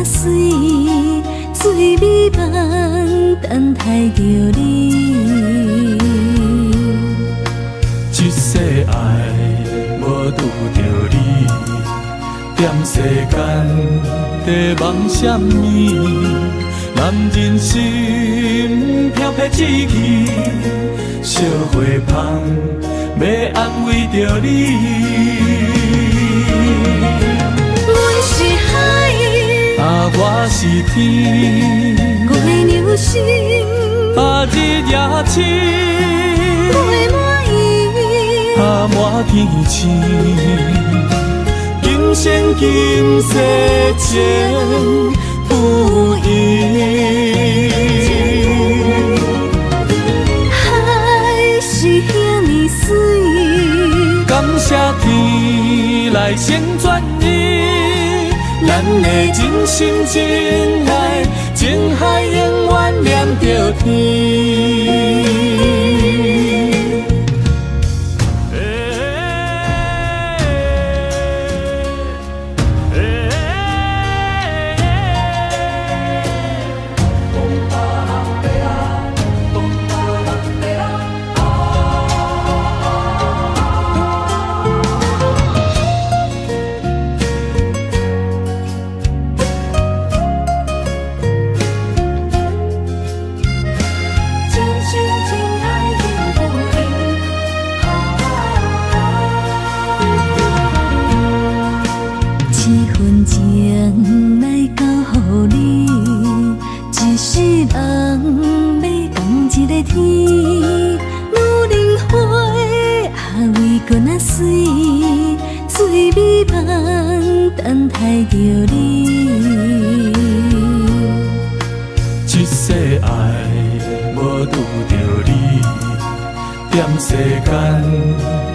水，水美梦等待着你。一世爱无拄着你，踮世间在梦什么？男人心飘撇志气，烧花香要安慰着你。阮是海，我是天，月亮星，日夜深，月满意，满天星。今生今世情不移，海是遐尼水，感谢天来成全伊，咱的真心真爱，情海永远念着天。等待着你，一世爱无拄着你，踮世间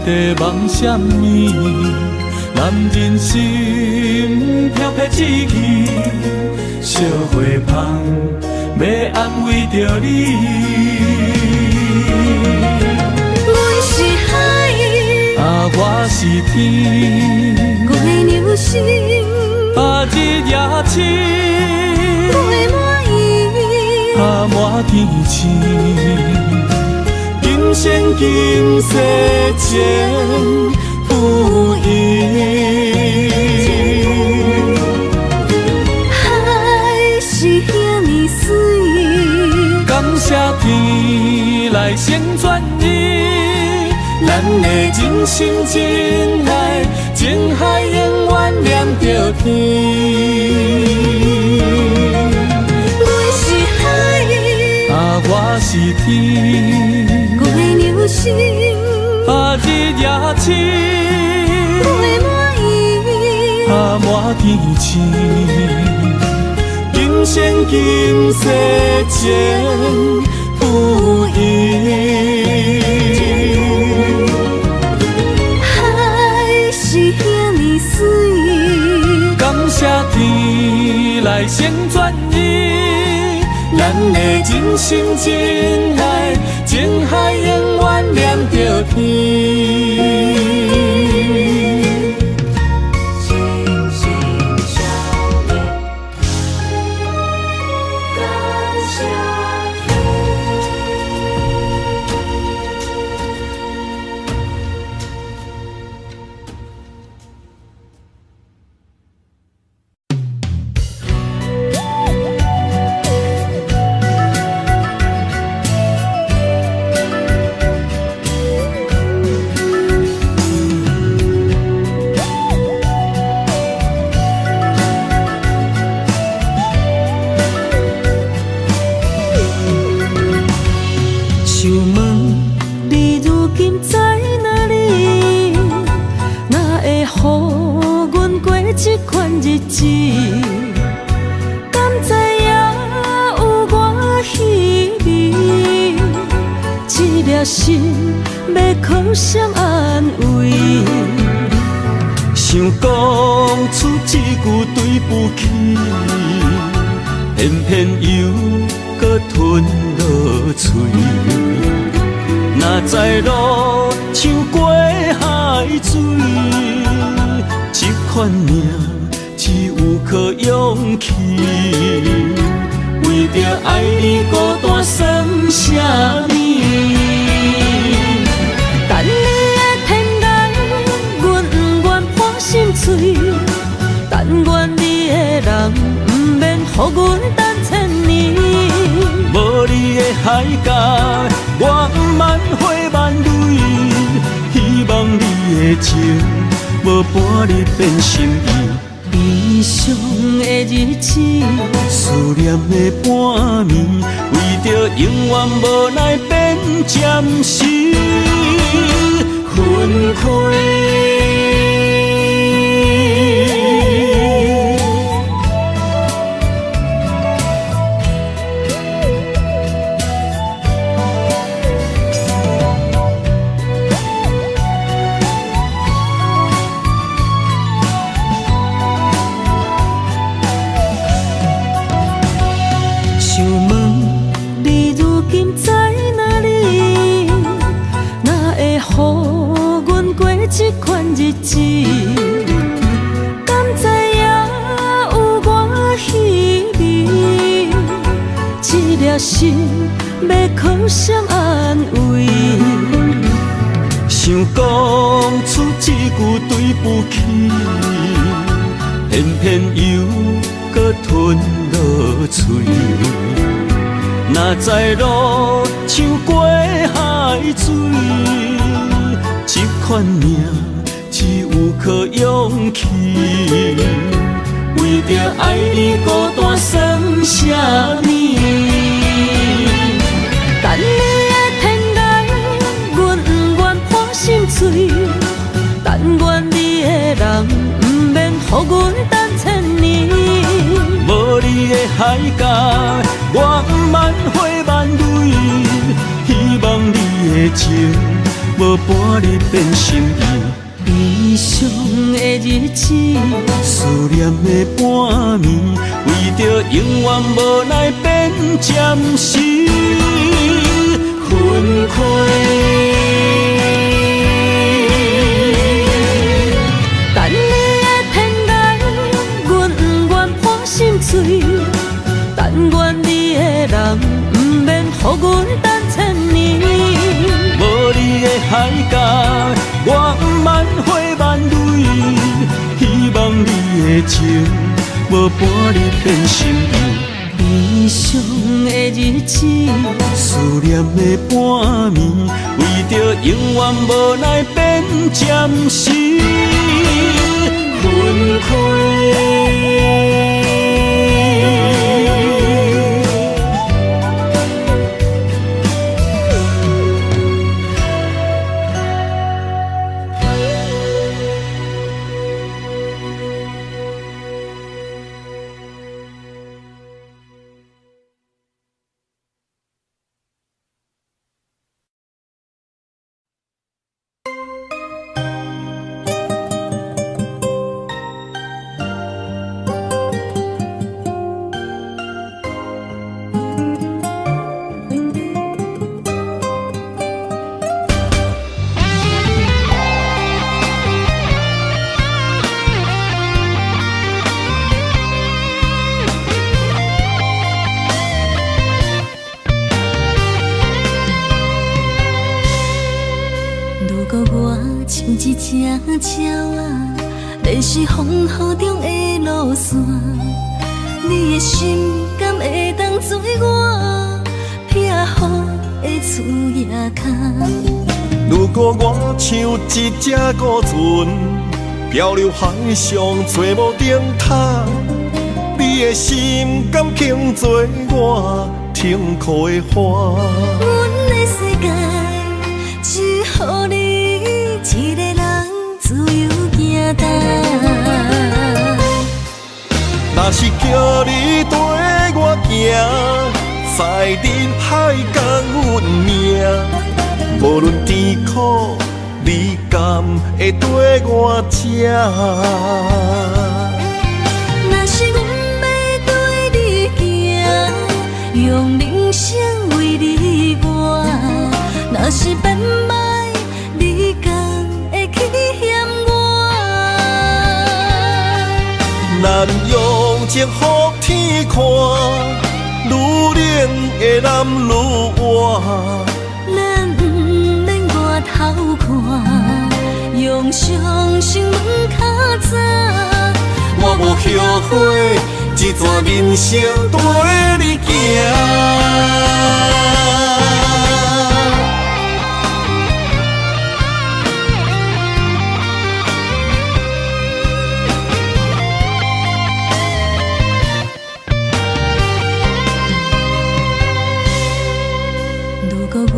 在梦什么？男人心飘撇志气，烧花香要安慰着你。阮是海，我是天，月亮星，日夜深，月满意，满天星。今生今世情不移，海是遐尼水，感谢天来成全伊，咱的真心真爱，情海永远念着天。阮是海，我是天，月亮星，日夜深，月满意，满天星。今生今世情不移，海是遐尼水，感谢天来成全伊，咱的真心真爱，情海永远念着天。心要靠谁安慰？想讲出一句对不起，偏偏又搁吞落嘴。若知路像过海水，这款命只有可勇气，为着爱你孤单算什么？等你的天涯，阮不愿破心碎。但愿你的人，不免予阮等千年。无你的海角，我万花万蕊。希望你的情，无半日变心意。悲伤的日子，思念的半暝，为着永远无奈变暂时分开。想问你如今在哪里？哪会予阮过这款日子？敢知影有我稀微？这粒心要靠谁安慰？想讲出一句对不起，偏偏又搁吞落嘴。哪知路像过海水，这款命只有可勇气。为着爱你孤单算什么？等你的天涯，阮不愿破心碎。但愿你的人，不免予阮等千年。无你的海角，我万花万蕊。希望你的情，无半日变心意。悲伤的日子，思念的半暝，为着永远无奈变暂时分开。等你的天涯，阮不愿破心碎。但愿你的人，不免予阮等千年。无你的海角，我万花万蕊。希望你的情，无半日变心意。悲伤的日子，思念的半暝，为着永远无奈变暂时分开。一只鸟仔，连续风雨中的路线，你的心敢会当做我避雨的厝夜空？如果我像一只孤船，漂流海上找无顶塔，你的心敢肯做我停靠的花？阮的世界只予你一个人自由行动。若是叫你跟我行，在人海共阮命，无论甜苦，你敢会跟我吃？若是阮要对你行，用人生为你活，若是变歹，你敢会去嫌我？咱用情予天看，愈冷的男愈活。咱不免外头看，用双心门较早。我无后悔，一段人生跟你行。如果我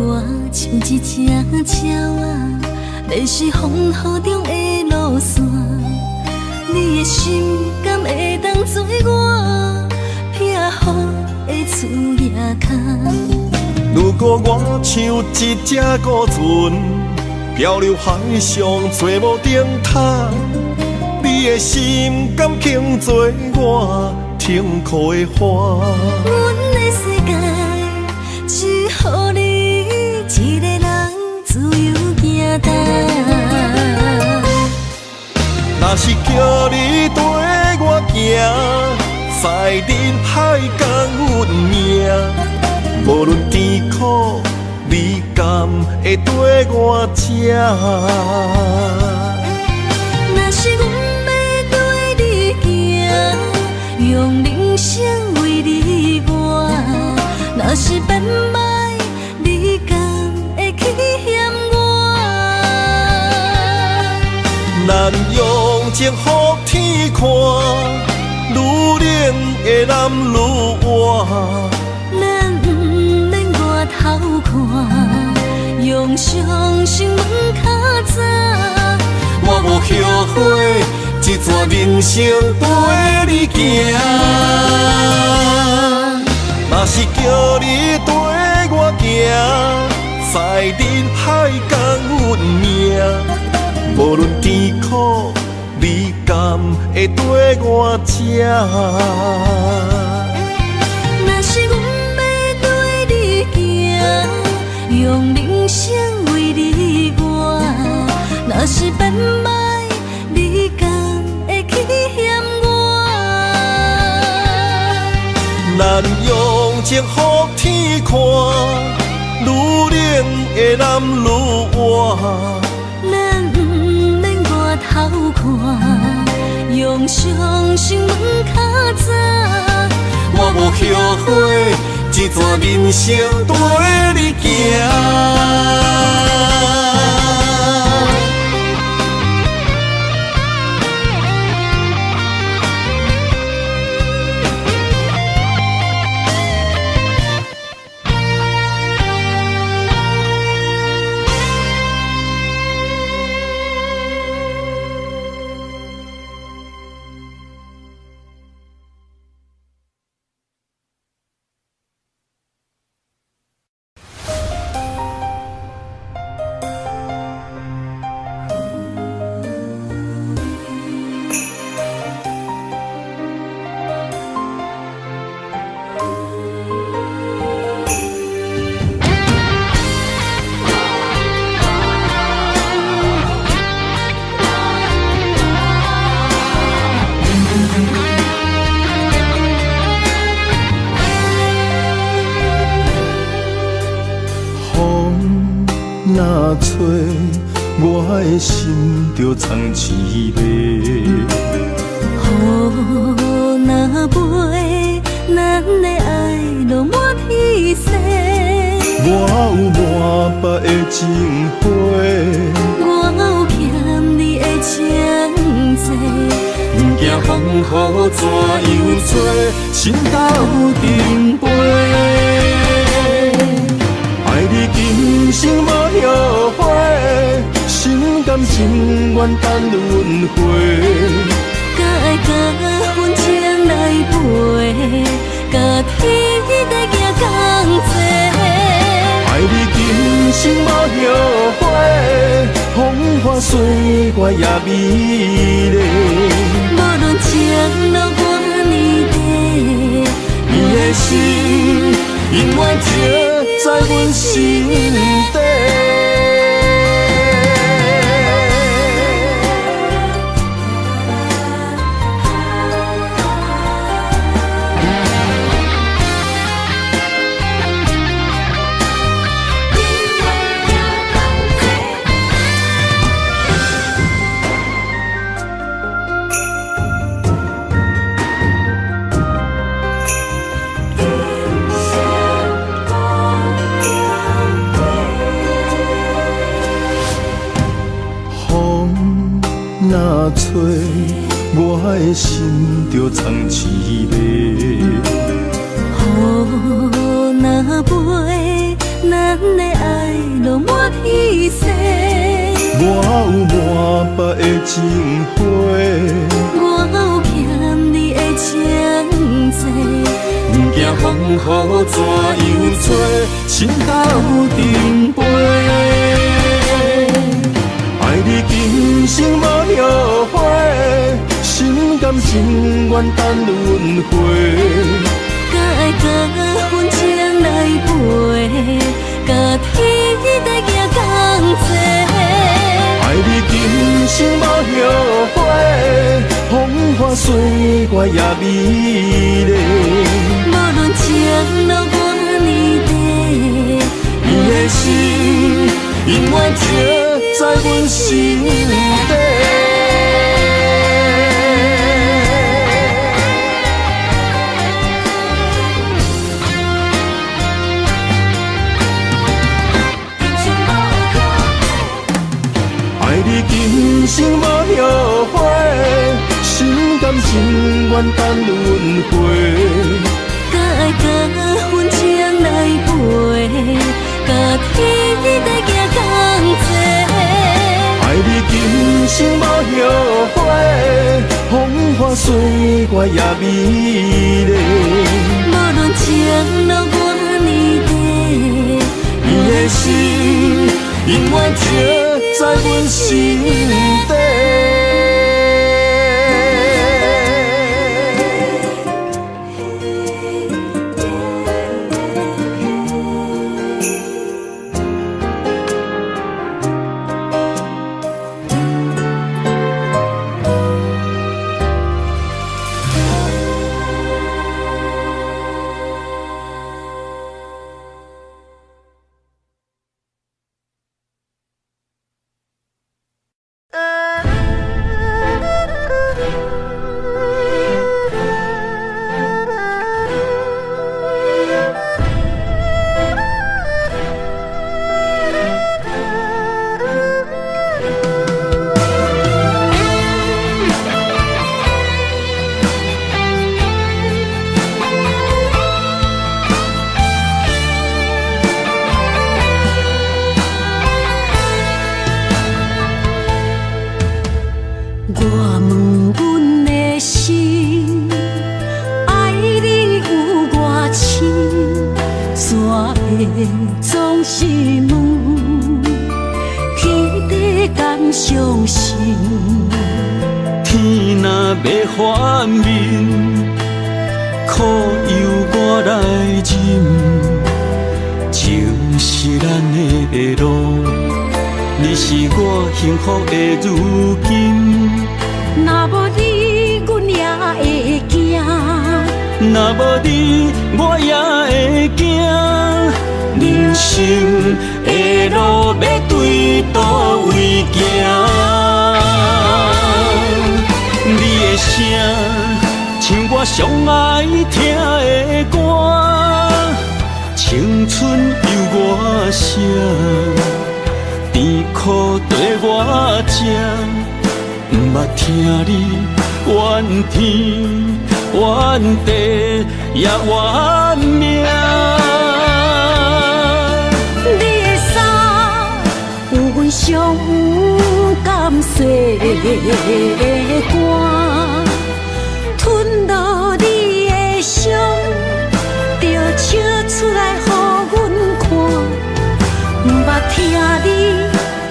像一只鸟仔，迷失风雨中的路线，你的心敢会当做我避雨的厝夜空？如果我像一只孤船，漂流海上找无顶塔，你的心敢肯做我停靠的花？阮的世界只予你一个人自由行动。若是叫你跟我行，在人海共运命。无论甜苦，你敢会跟我吃？若是阮要对你行，用人生为你活。若是变歹，你敢会去嫌我？咱用情予天看，愈冷的男愈活。咱不免外头看，用双心门较早。我无后悔，一段人生跟你行。若是叫你跟我行，在人海共运命。无论甜苦，你敢会跟我吃？若是阮要对你行，用人生为你活。若是变歹，你敢会去嫌我？咱用情予天看，愈冷的男愈活。咱不免外头看，用双心门较早。我无后悔，一段人生跟你行。若吹，我的心就藏一个。雨若飞，咱的爱落满天星。我有满腹的情花，我有欠你的情债。不惊风雨怎样做，心斗阵飞。爱你今生无后悔，心甘情愿等轮回。甲爱甲阮情来陪，甲天地行同齐。爱你今生无后悔，风花雪月也美丽。无论前路偌呢短，你的心永远刻在阮心底。找，我的心就藏滋味。雨若飞，咱的爱落满天星。我有满腹的情花，我有欠你的情债。不惊风雨怎样吹，心斗阵飞。爱你今生无后悔，心甘情愿等轮回。甲爱甲阮情来陪，甲天地行同齐。爱你今生无后悔，风花雪月也美丽。无论情路偌呢短，你的心永远刻在阮心底。爱你今生无后悔，心甘情愿等轮回。甲爱甲阮情来陪，甲天地行同齐。爱你今生无后悔，风花雪月也美丽。无论情路偌呢短，你的心永远刻在阮心底。我问阮的心，爱你有偌深，怎会总是问，天地敢相信？天若要反面，苦由我来忍，情是咱的路，你是我幸福的如今。若无你，阮也会惊；若无你，我也会惊。人生的路要对倒位行？你的声像我上爱听的歌，青春由我写，甜苦对我吃。不捌听你怨天怨地也怨命。你的衫有阮上不甘洗的汗，吞落你的伤，就笑出来予阮看。不捌听你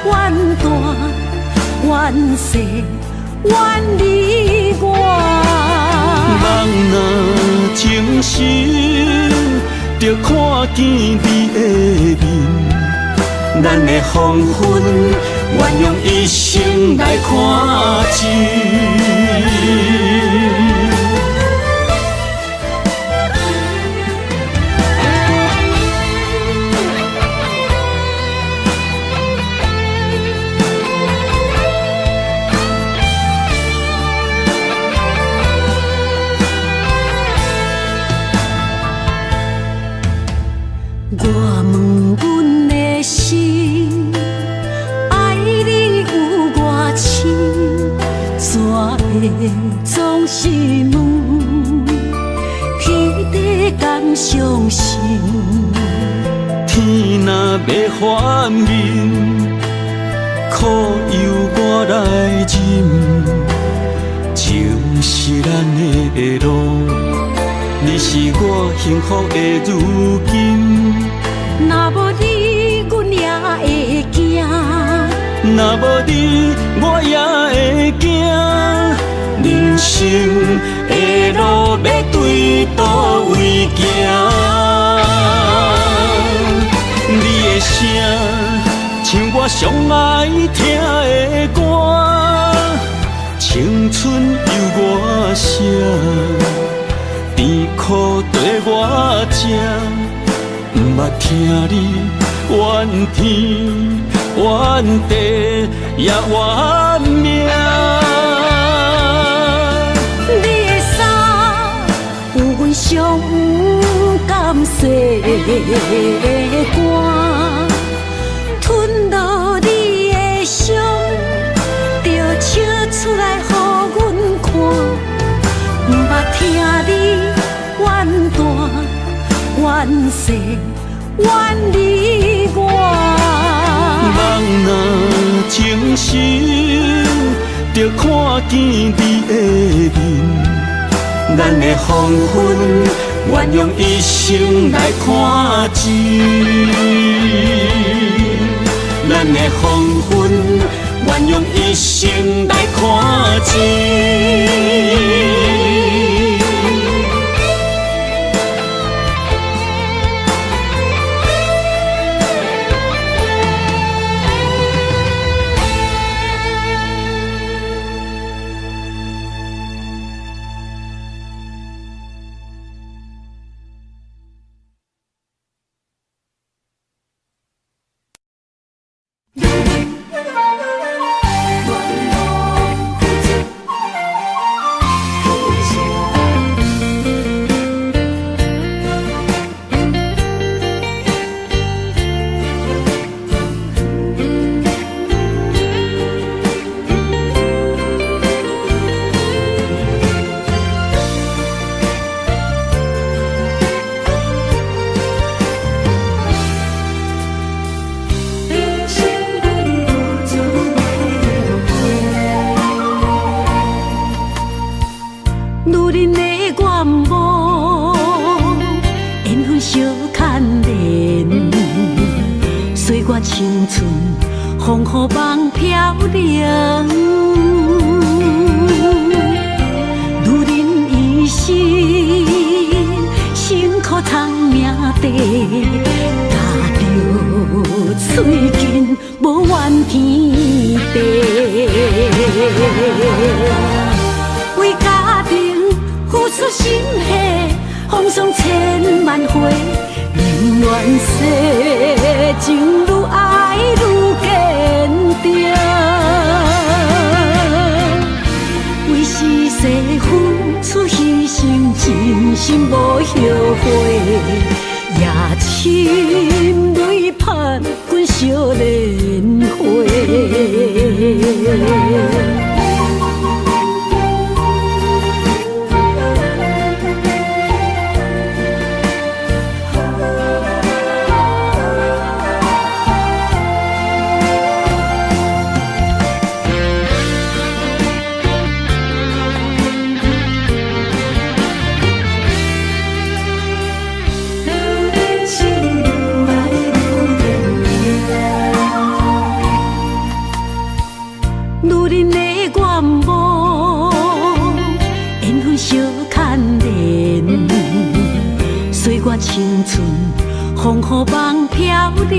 怨断。怨世怨离我，人若情深，就看见你的面。咱的黄昏，愿用一生来看尽。我问阮的心，爱你有偌深，怎相信。天若要反面，苦由我来忍。情是咱的路，你是我幸福的如今。若无你，阮也会惊；若无你，我也会惊。人生的路要对倒位行？你的声，像我上爱听的歌。青春由我写，甜苦对我吃。不捌听你怨天怨地也怨命。你的衫有阮上不甘洗的汗，吞落你的伤，就笑出来予阮看。不捌听你怨大怨细怨你我。人若情深，就看见你的面。咱的黄昏，愿用一生来看尽。咱的黄昏，愿用一生来看尽。青春风雨梦飘零，女人一生辛苦藏命地，踏着嘴筋无怨天地，为家庭付出心血，风霜千万回。宁愿世情愈爱愈坚定，为是世付出牺牲，真心无后悔，也深泪盼阮少年花。青春风雨梦飘零，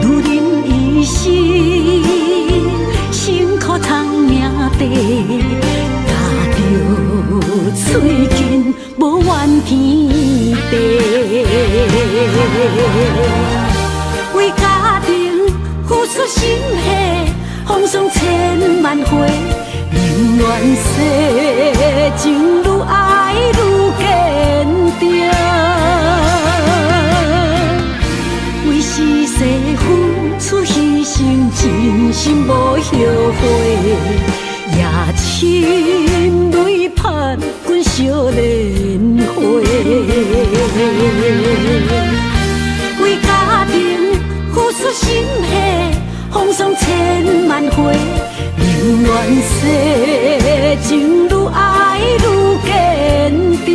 女人一生辛苦藏命地，踏着嘴筋无怨天地，为家庭付出心血，风霜千万回。宁愿世情愈爱愈坚定，为是世付出牺牲，真心无后悔，也深泪盼阮惜莲花。为家庭付出心血，风霜千万回，宁愿世情愈爱愈坚定。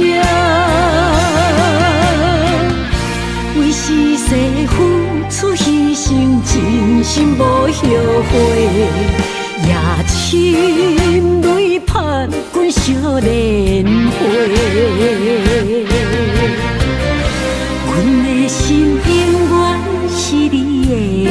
为是世付出牺牲，真心无后悔。夜深泪盼滚惜莲花，阮的心永远是你的。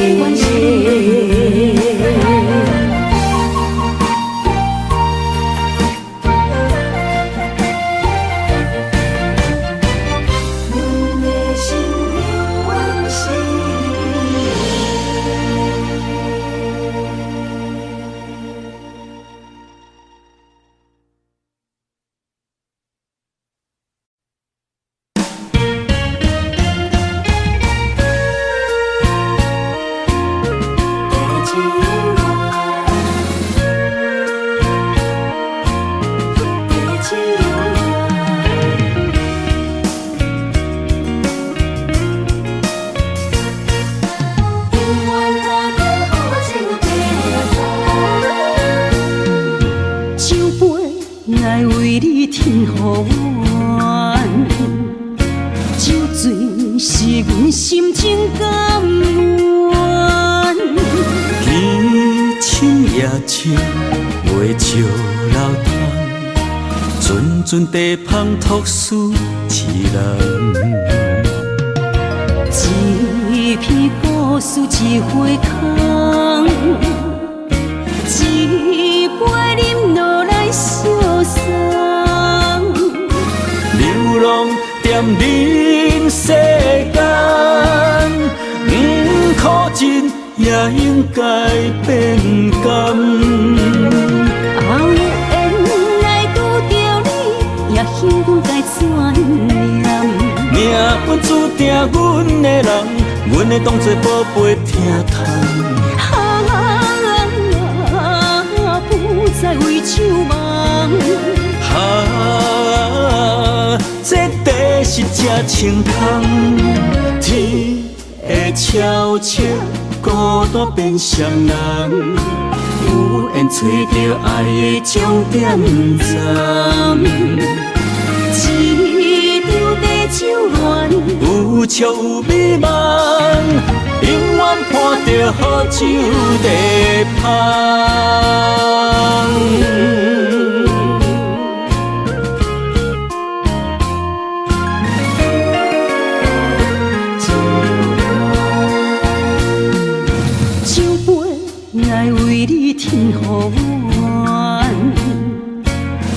阵地芳托书痴人，一片故事一花空，一杯饮落来相送。流浪踮人世间，苦尽也应该变甘。后缘来拄着你，也幸运该怎念？命运注定阮的人，阮会当作宝贝疼痛。不再为酒梦。这地是正清空，天会悄悄孤单变双人，有缘找到爱的终点站。一场地酒恋，有笑有美梦，永远伴着好酒地芳。酒杯爱为你添予暖，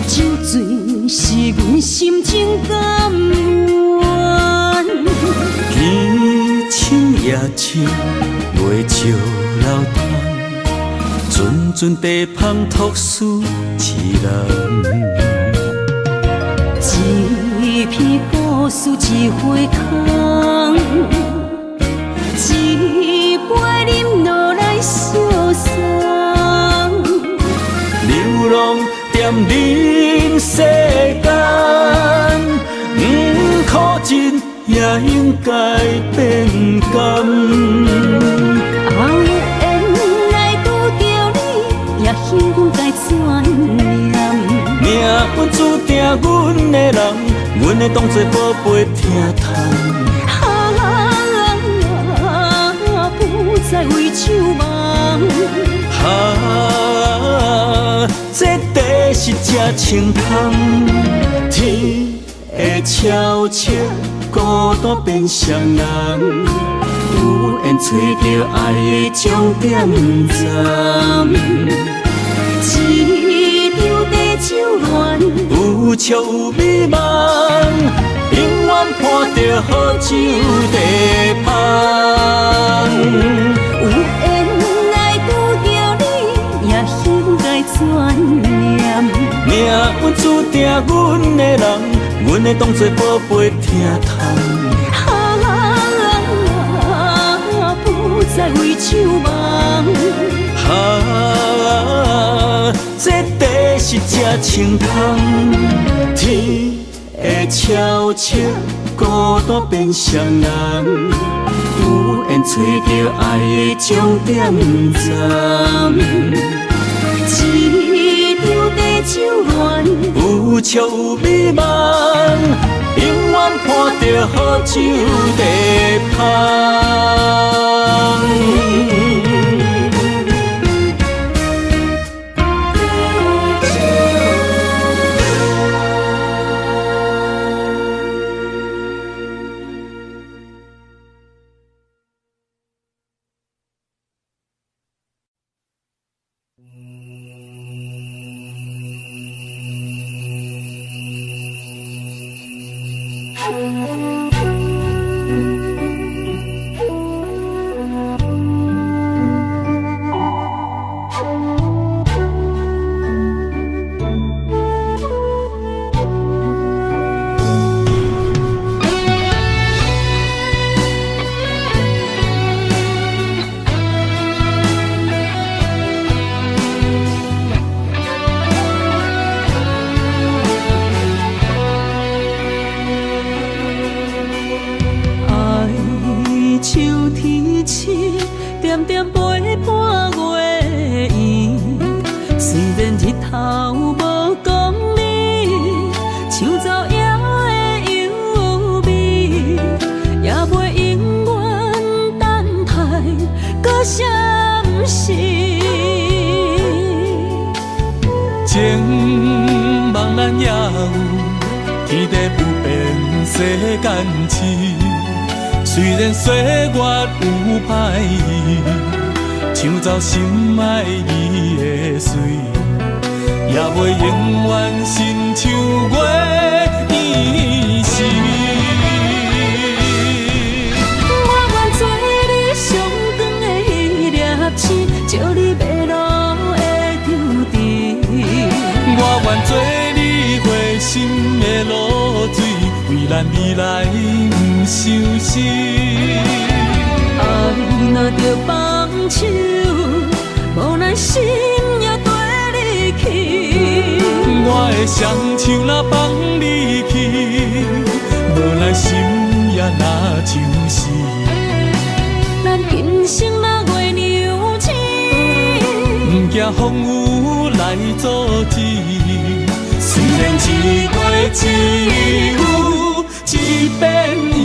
酒醉是阮心情甘愿。天深夜深，月照流窗，阵阵地芳托书痴人。一片故事一花空，一杯饮落来相送。流浪踮人世间，苦尽也应该变甘。后缘来拄着你，也幸运该怎念？命运注定阮的人，阮会当作宝贝疼痛。不再为酒梦。这地是正清空，天会悄悄孤单变双人，有缘找到爱的终点站。一场地酒恋，有笑有美梦，永远伴着好酒地芳。有缘来拄着你，也幸运该怎念？命运注定阮的人，阮会当作宝贝疼痛。不再为酒梦。这地是是这清芳。天会悄悄孤单变双人，有缘找到爱的终点站。一张白酒暖，有笑有美梦，永远伴着好酒地香。情茫然也有天地不变世间事，虽然岁月有歹意，抢走心爱伊的水，也袂永远亲像月伊是。我愿做你上长的迄粒星，照你迷路的丢滴。我愿做你回心的露水，为咱未来不伤心。爱若着放手，无咱心也跟你去。我的双手若放你去，无咱心也若像死。咱今生若月娘星，不惊风雨来阻止。虽然一月只有一遍伊。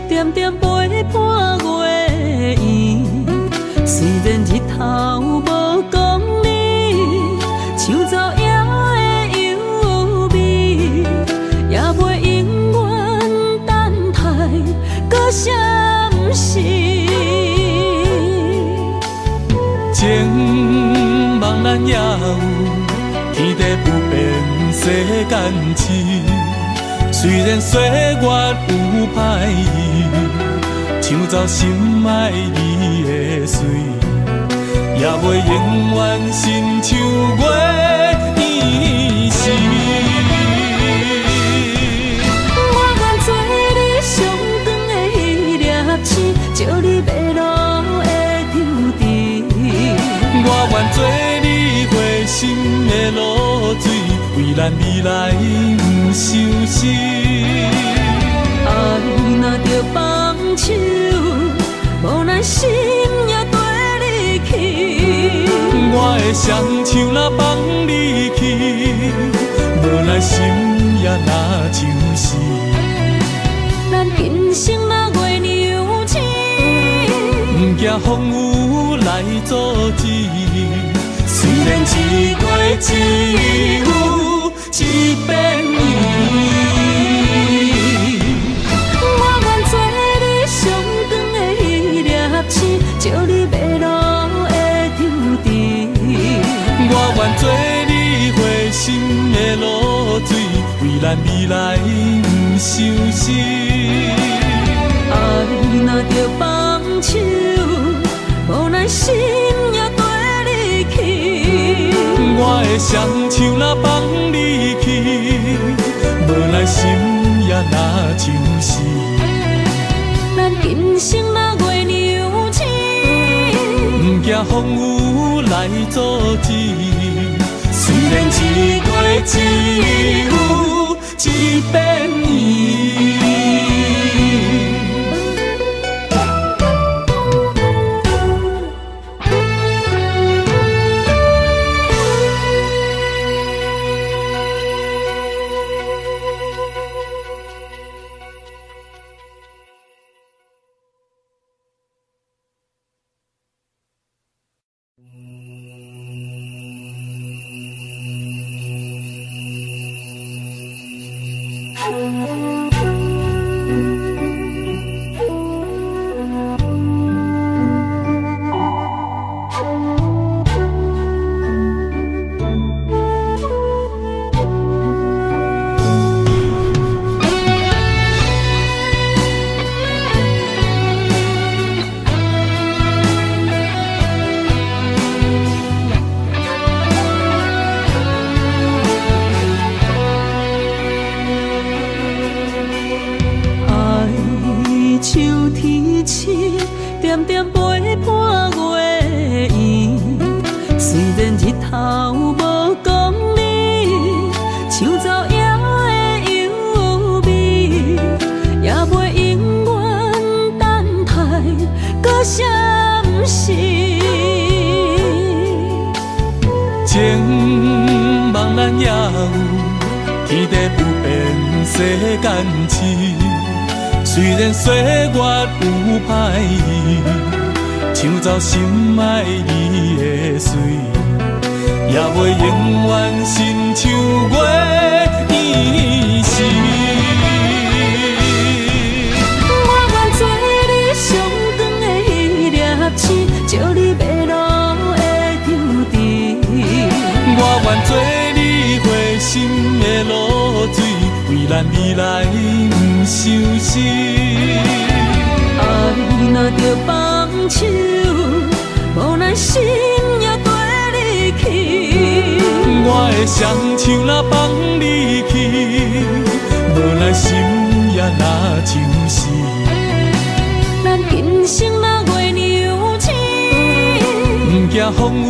点点陪伴月圆，虽然日头无讲你，抢走夜的幽味，也袂永远等待，搁啥不是？情茫然也有天地不变世间事。虽然岁月有歹意，抢走心爱伊的水，也袂永远亲像月伊是。我愿做你上长的迄粒星，照你迷路的丢滴。我愿做你回心的露水，为咱未来不伤心。爱若着放手，无咱心也跟你去。我的双手若放你去，无咱心也若像死。咱今生若月娘星，不惊风雨来阻止。虽然一月只有一遍伊。我愿做你上长的照你迷路的丢伫。我愿做你回心的露水，为咱未来不相思。爱若着放手，无咱心也跟你去。我的双手若放你去，无咱心也若像死。咱今生若月娘星，不惊风雨来阻止。虽然一月一有一百年。点点陪伴月圆，虽然日头无讲你，像走野的优美，也袂永远等待搁闪逝。情茫然也有天地不变世间事。虽然岁月有歹意，抢走心爱你的水，也袂永远亲像月圆时。我愿做你上长的迄粒星，照你迷路的丢伫。我愿做你回心的露水，为咱未来不相思。爱若着放手，无咱心也跟你去。我的双手若放你去，无咱心也若像死。咱今生若月娘星，不惊风雨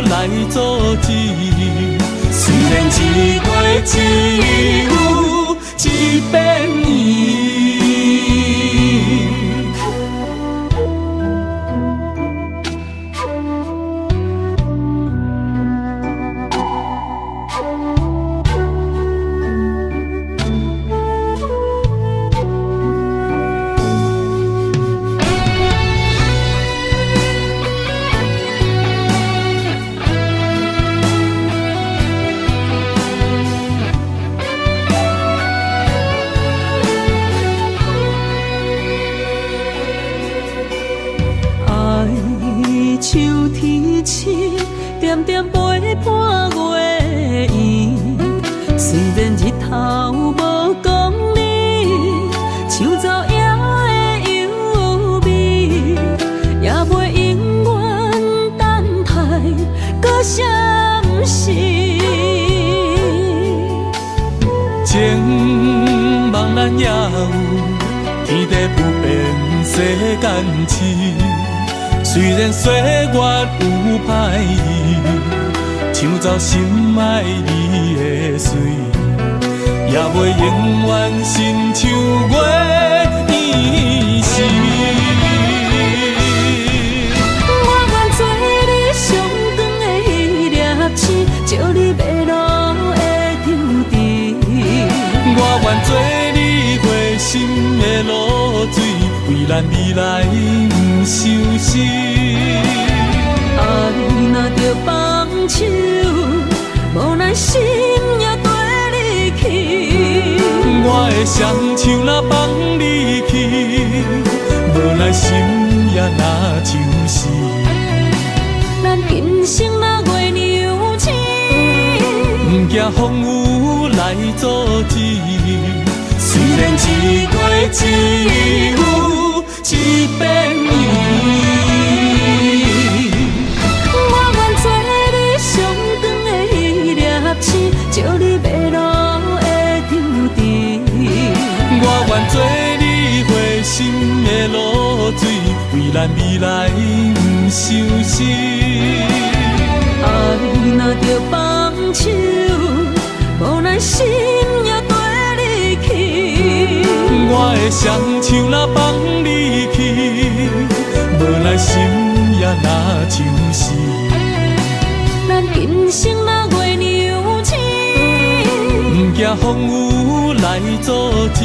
来阻止。虽然一月只有一百年。手提起，点点陪伴月圆。虽然日头无讲你，像走野的优美，也袂永远等待搁闪逝。情茫然也有天地不变世间事。虽然岁月有歹意，抢走心爱你的水，也袂永远亲像月圆时。我愿做你上长的迄粒星，照你迷路的丢伫。我愿做你回心的露水，为咱未来不相思。爱若着放手，无咱心也跟你去。我的双手若放你去，无咱心也若像惊风雨来阻止。虽然一月只有一百年。照你迷路的张甜，我愿做你回心的露水，为咱未来不伤心。爱若着放手，无咱心也跟你去。我的双手若放你去，无咱心也若像死。咱今生若月娘亲。不惊风雨来阻止，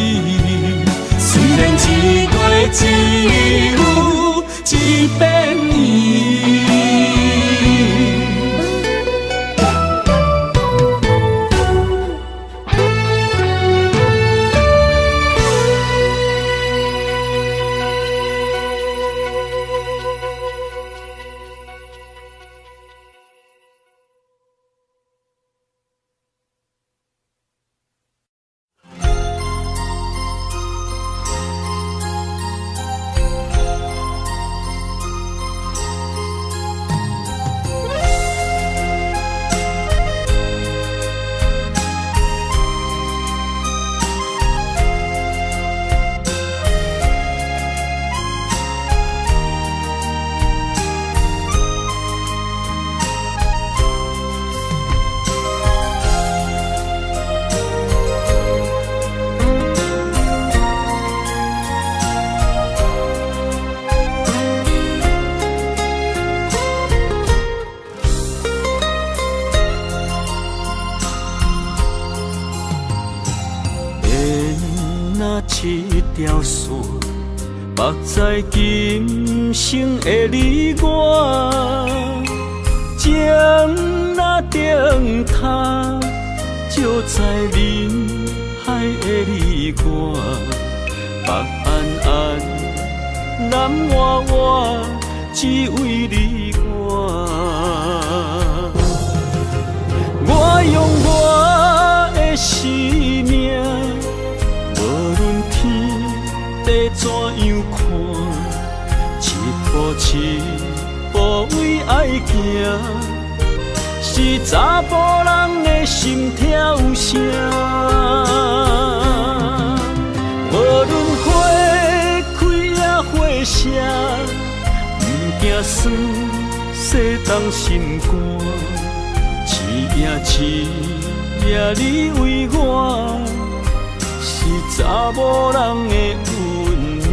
虽然一月只有一百年。一条线，目在今生的你我，情若灯塔，照在人海的你我，北安安，南弯弯，只为你我。我用我的生命。地怎样看？一步一步为爱行，是查甫人的心跳声。无论花开也花谢，不惊酸洗冻心肝。一夜你为我。是查某人的运命，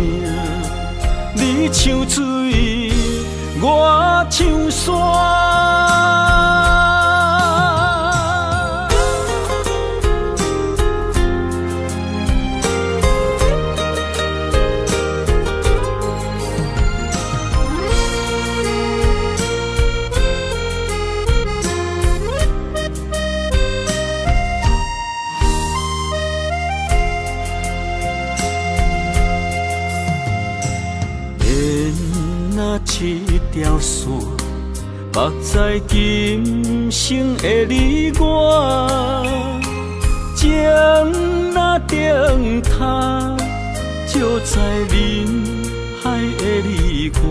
你像水，我像山。一条线，目在今生的你我，情若灯塔，照在人海的你我，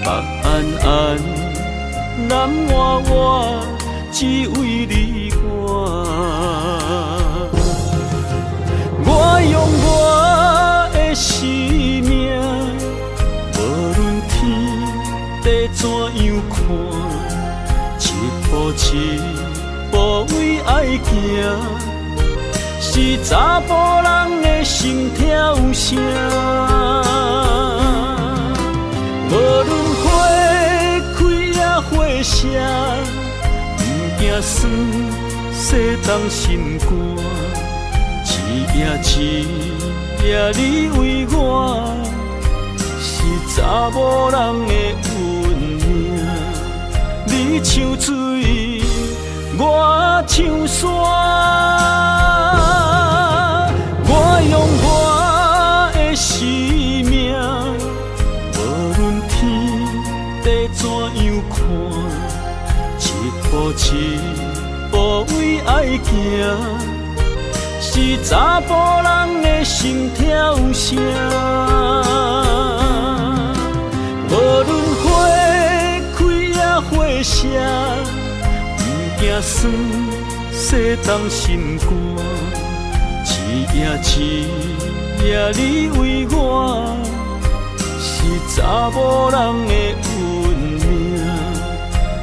北安安，南弯弯，只为你我。我用我的生命。地怎样看？一步一步为爱行，是查甫人的心跳声。无论花开也花谢，不惊酸洗冻心肝。一夜你为我。是查某人的运命，你像水，我像山。我用我的生命，无论天地怎样看，一步一步为爱行，是查甫人的心跳声。无论花开也花谢，不惊酸洗冻心肝。一夜你为我，是查某人的运命。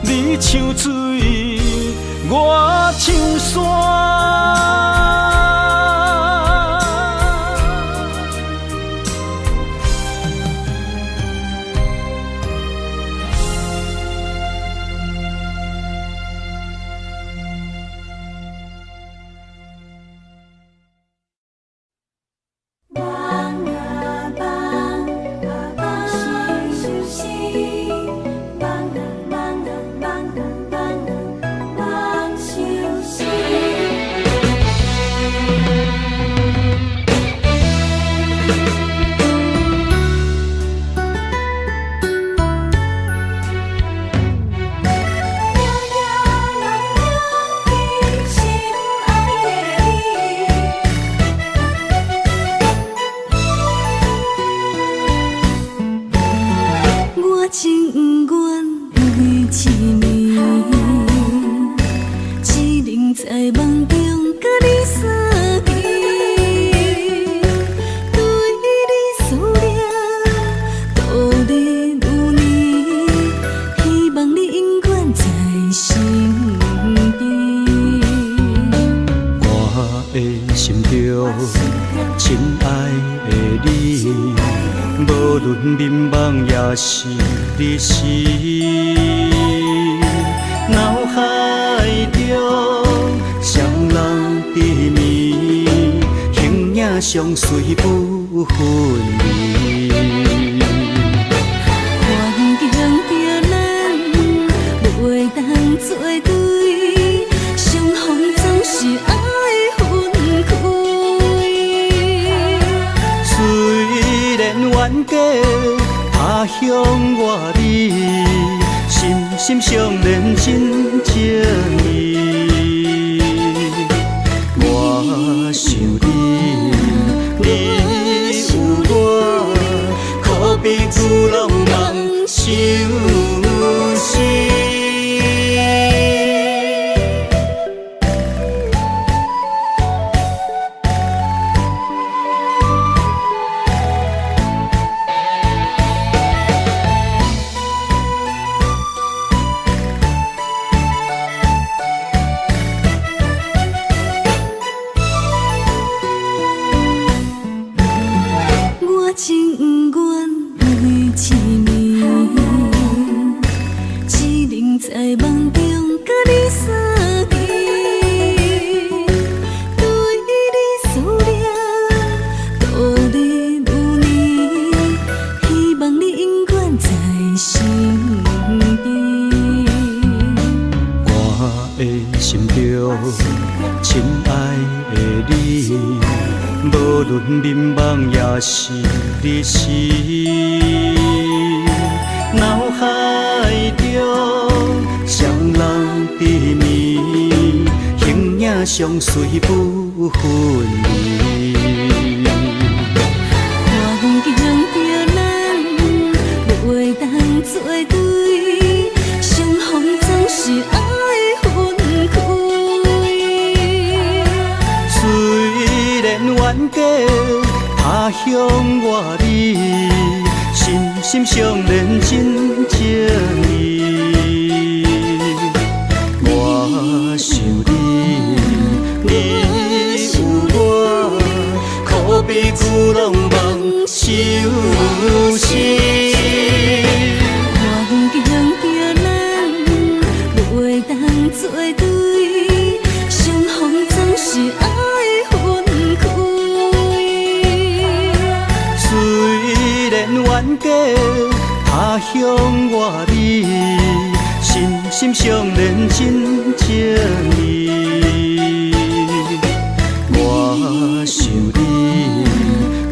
你像水，我像山。是你是脑海中双人缠绵，形影相随不分离。环境着咱袂当作对，相逢总是爱分开。虽然冤家他乡外美，心心相连真情意。我想你，你有我，可比旧浪漫相思。是你是脑海中双人缠绵，形影相随不分离。环境着咱袂当作对，相逢总是爱分开。虽然冤家他乡外美，心心相连真情意。我想你，你有我，可比旧浪漫相思。环境着咱袂当作对，相逢总是爱分开。冤家他乡外美，心心相连真情意。我想你，你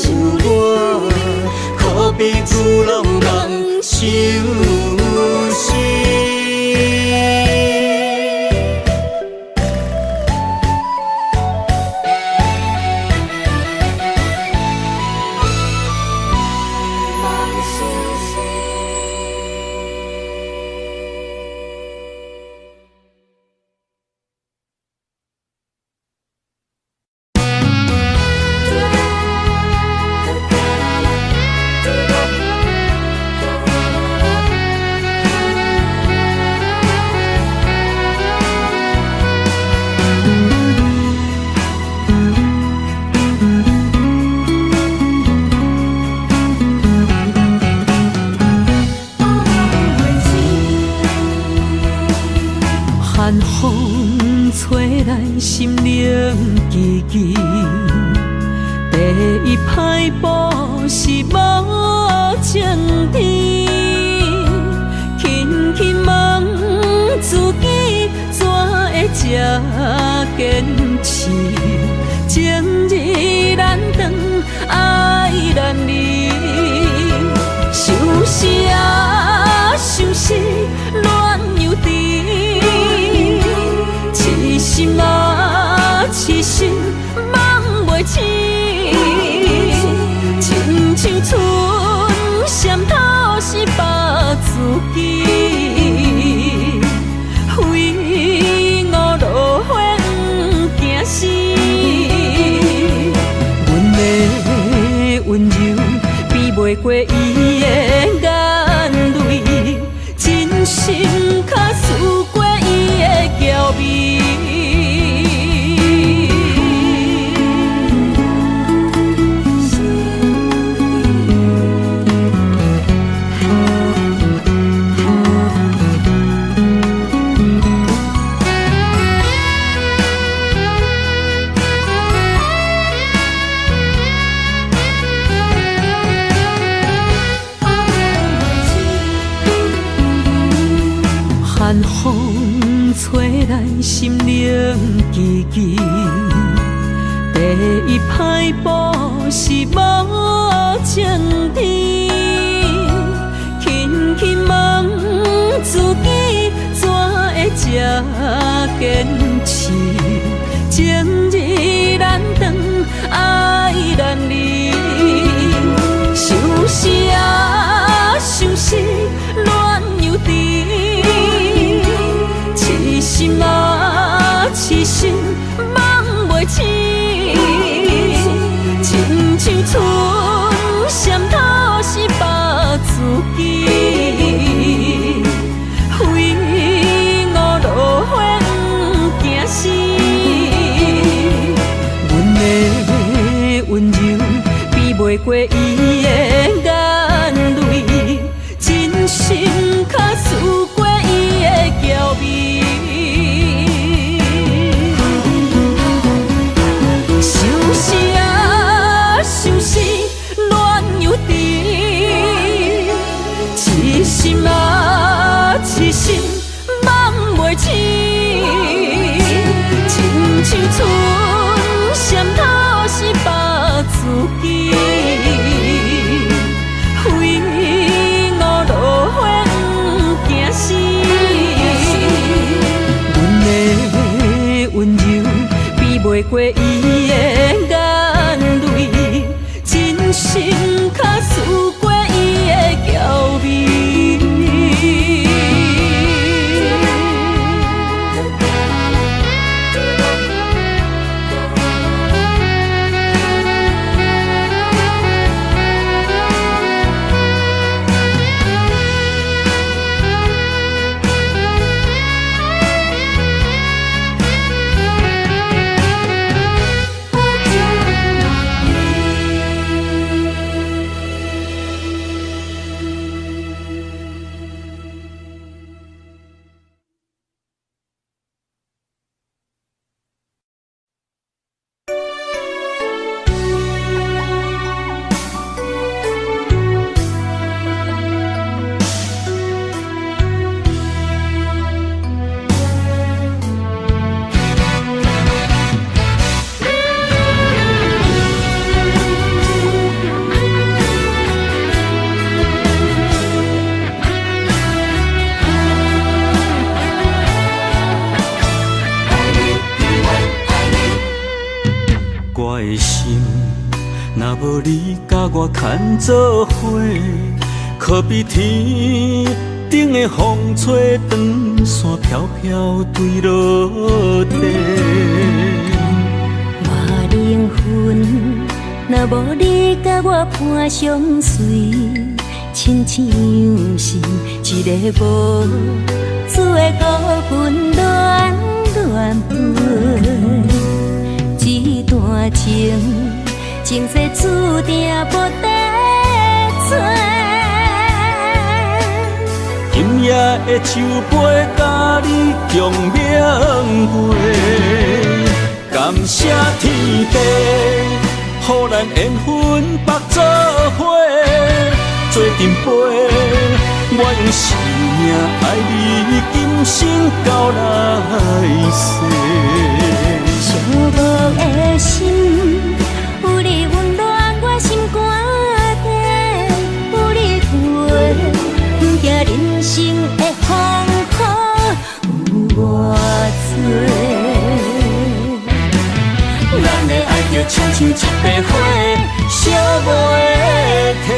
有我，可比旧浪漫相思。寒风吹来心灵寂寂，第一摆步是无情天，轻轻问自己怎会这坚持？情义难断，爱难离，想死啊，想死，恋又甜。痴心啊，痴心梦袂醒，亲像春闪透是白自己，非我落花不惊死。阮的温柔比袂过伊的眼泪，真心较输过伊的娇媚。寒风吹来心灵寂寂，第一摆步是无情天，轻轻问自己怎会这坚持？情义难断，爱难离，想死啊，想死，恋又甜。痴心啊，痴心梦袂醒，亲像春闪透是白自己，非我落花不惊死。阮的温柔比袂过伊的眼泪，真心较输过伊的娇媚。想死啊，想死，恋又甜。痴心啊，痴心，梦袂醒。亲像春闪透是白自己，非我落花不惊死。阮的温柔比袂过伊的眼泪，真心较输过伊的娇媚。我的心，若无你甲我牵做伙，可比天顶的风吹长线飘飘坠落地。我灵魂，若无你甲我伴相随，亲像是一个无主的孤魂乱乱飞。一段情，前世注定无得找。今夜的酒杯，甲你共明月。感谢天地，予咱缘分绑做伙，做阵陪。我用生命爱你，今生到来世。寂寞的心，有你温暖我心肝底，有你陪，不惊人生的风雨有偌多。咱的爱就亲像一杯火，烧袂停。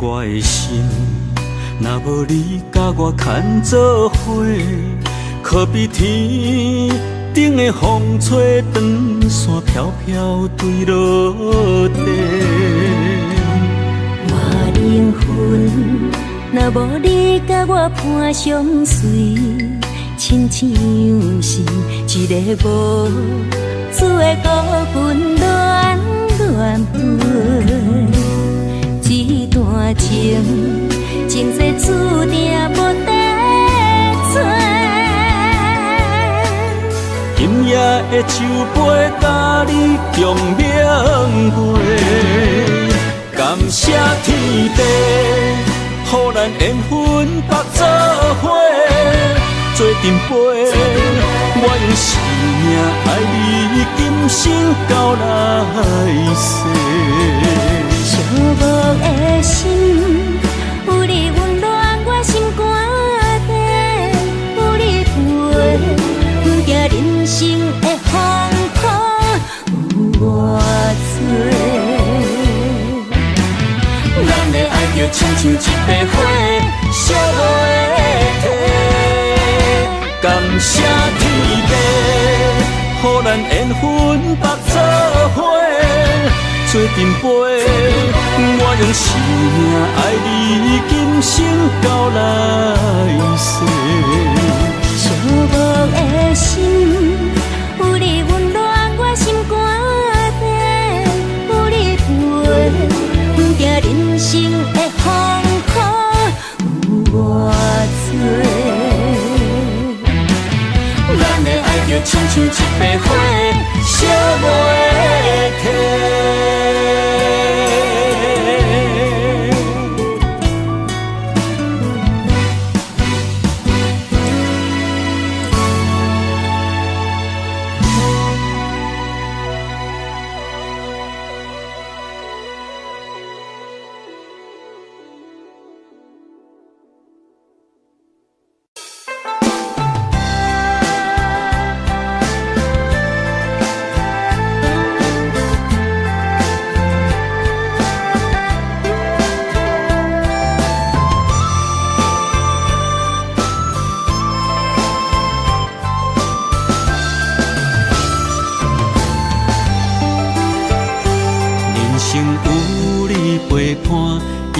我的心，若无你甲我牵做伙，可比天顶的风吹长线飘飘坠落地。我灵魂，若无你甲我伴相随，亲像是一个无主的孤魂乱乱飞。这段情，前世注定无得找。今夜的酒杯，甲你共明月。感谢天地，予咱缘分绑做伙，做阵陪。我用生命爱你，今生到来世。寂寞的心，有你温暖我心肝底，有你陪，不惊人生的风雨有偌多。咱的爱就亲像一杯火，烧袂停。感谢天地，予咱缘分绑做伙，做阵陪。我用生命爱你，今生到来世。寂寞的心，有你温暖我心肝底，有你陪，不惊人生的风雨有偌多。咱的爱就亲像一杯火，烧袂停。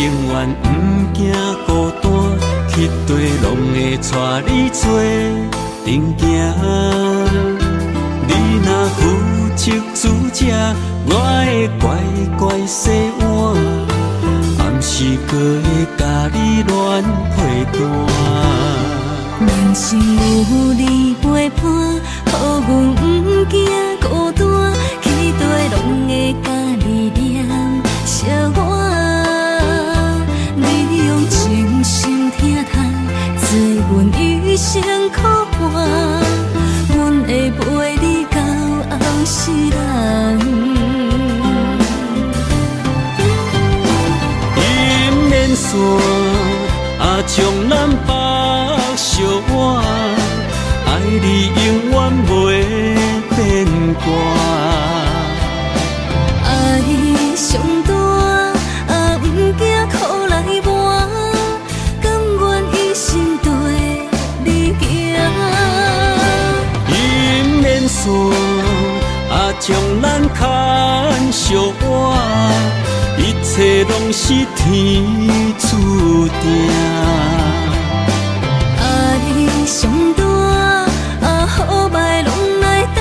永远不惊孤单，去地拢会带你做阵行。你若负责主者，我会乖乖洗碗，暗时搁会甲你乱配单。人生有你陪伴，予阮不惊孤单，去地拢会甲你念相偎。你用真心疼痛，做阮余生苦伴，阮会陪你到后世人。姻缘线啊，将咱绑相偎，爱你永远袂变卦。爱上大啊，不惊苦来磨，相活，一切拢是天注定。爱上大，好歹拢来担。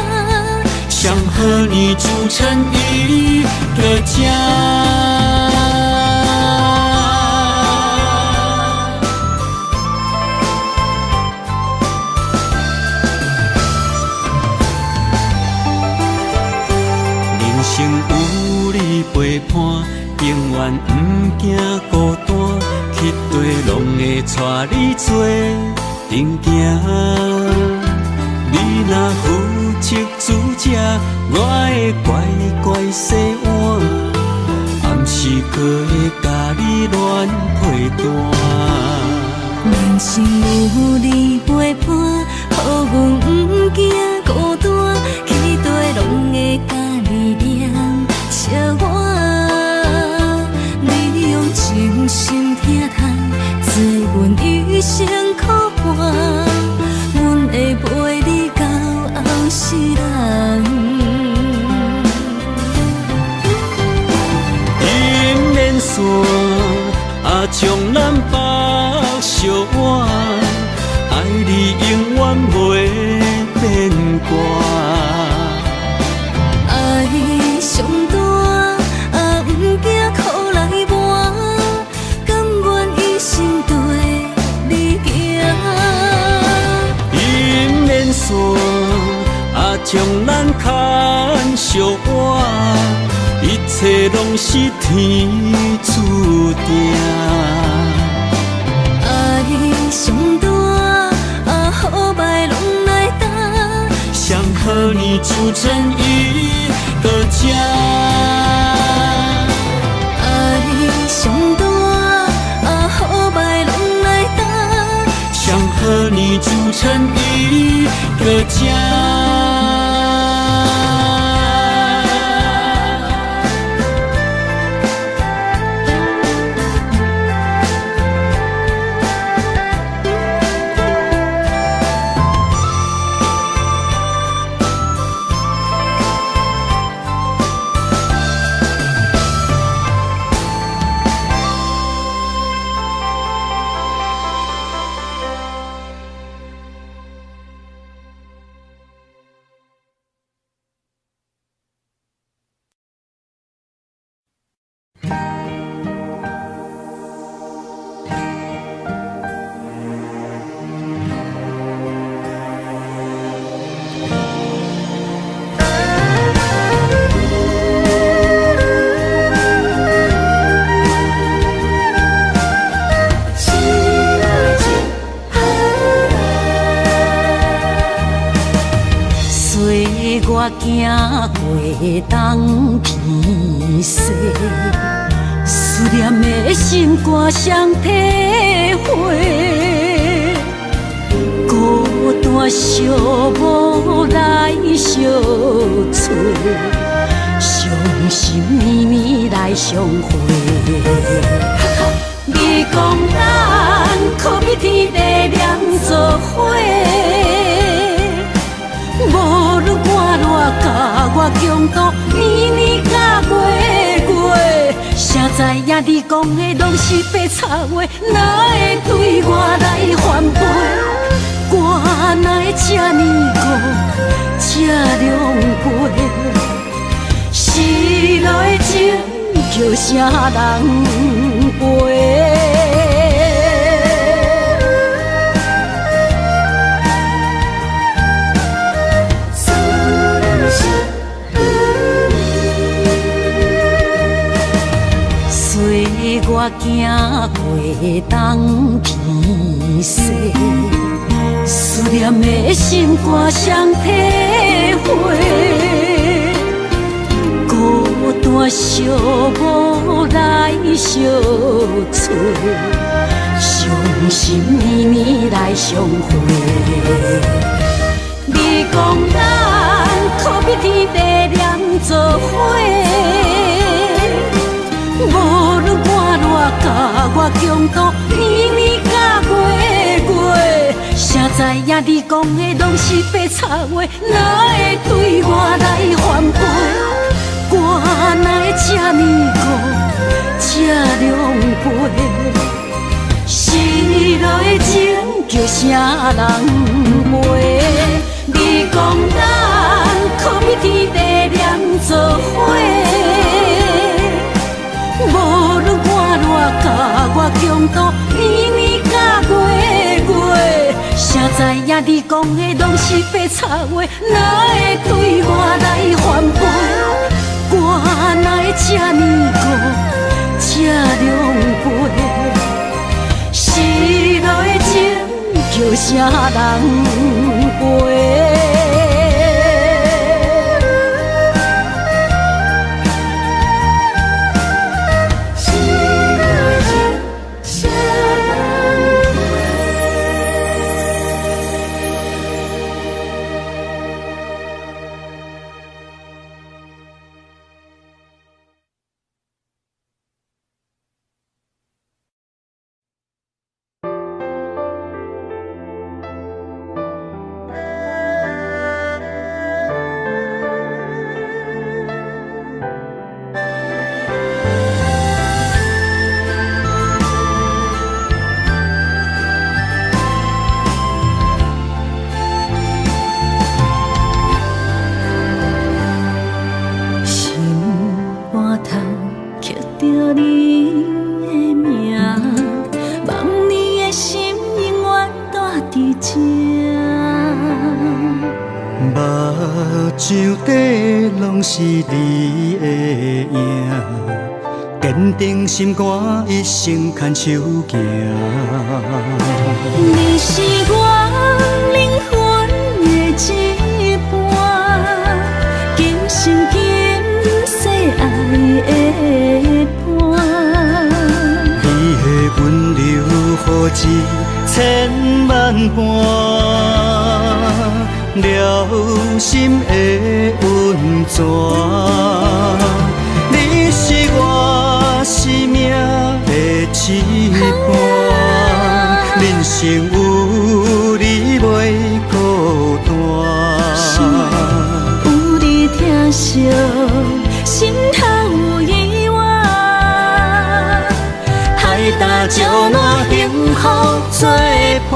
想和你组成一个家。人生有你陪伴，永远不惊孤单，去地拢会带你做阵行。你若负责主食，我会乖乖洗碗，暗时搁会甲你暖配单。人生有你陪伴，予阮不惊孤单，去地拢会甲你念笑我。你用真心疼痛，做阮一生苦伴，阮会陪你到后世人。姻缘线将咱绑相偎，爱你永远袂变卦。爱上大，不惊苦来磨，甘愿一生对你行。姻缘线将咱牵相偎，一切拢是天注定。爱上大，好歹拢来担。想和你组成一个家。爱上大，好歹拢来担。想和你组成一个家。我行过东偏西，思念的心肝双体会，孤单寂寞来相找，伤心绵绵来相会。你讲咱可比天地两做伙。无论我热甲我强度，年年甲月月，谁知影你讲的拢是白插话，哪会对我来反背？我哪会这呢孤，这狼狽？失落的情叫啥人陪？我行过东偏西，思念的心肝双体会，孤单寂寞来相找，伤心绵绵来相会。你讲咱可比天地两做伙。无论我热甲我强度，年年甲月月，谁知影你讲的拢是白插话，哪会对我来反背？我我哪会这么孤，这狼狽？失落的情叫啥人陪？你讲咱可比天地念做伙，无论我偌甲我强度，年年甲月月，谁知影你讲的拢是白插话，哪会对我来反背？我哪会这么孤，这狼狽？失落的情叫啥人陪？是你的影，坚定心肝，一生牵手行。你是我灵魂的一半，今生今世爱的伴。你的温柔好似千万般。了心的温泉，你是我生命的一半，人生有你袂孤单。有你疼惜，心头有意外，海大石烂，幸福作伴。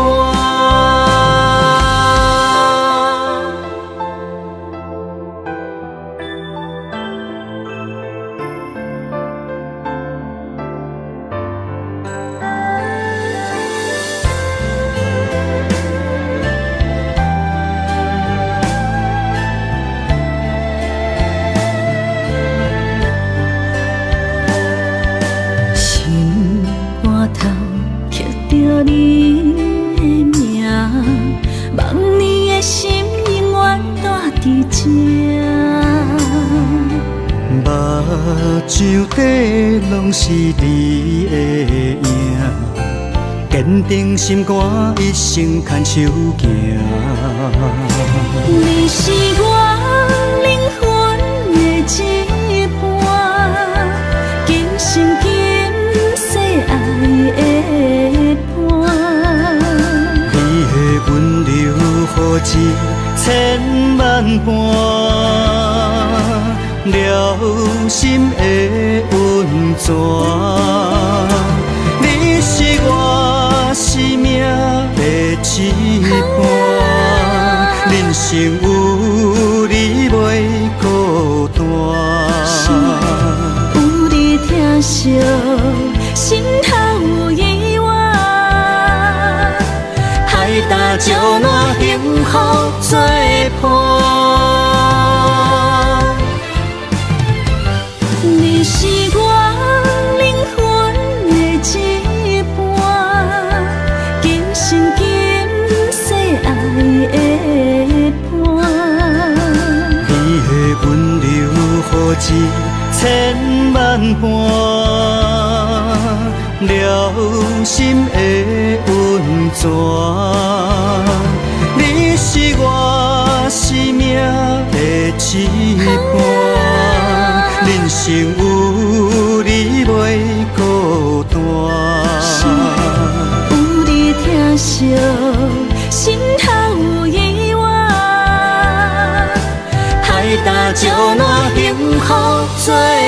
像底拢是你的影，坚定心肝，一生牵手行。你是我灵魂的一半，今生今世爱的伴。你的温柔好似千万般。了心的温泉，你是我生命的一半，人生有你袂孤单。有你疼惜，心头有意外，海大石烂，幸福作伴。你是我灵魂的一半，今生今世爱的伴。你的温柔好似千万般，了心的温泉。你是我生命的一半，人生有你袂孤单。有你疼惜，心头有意外，海大石烂，幸福作伴。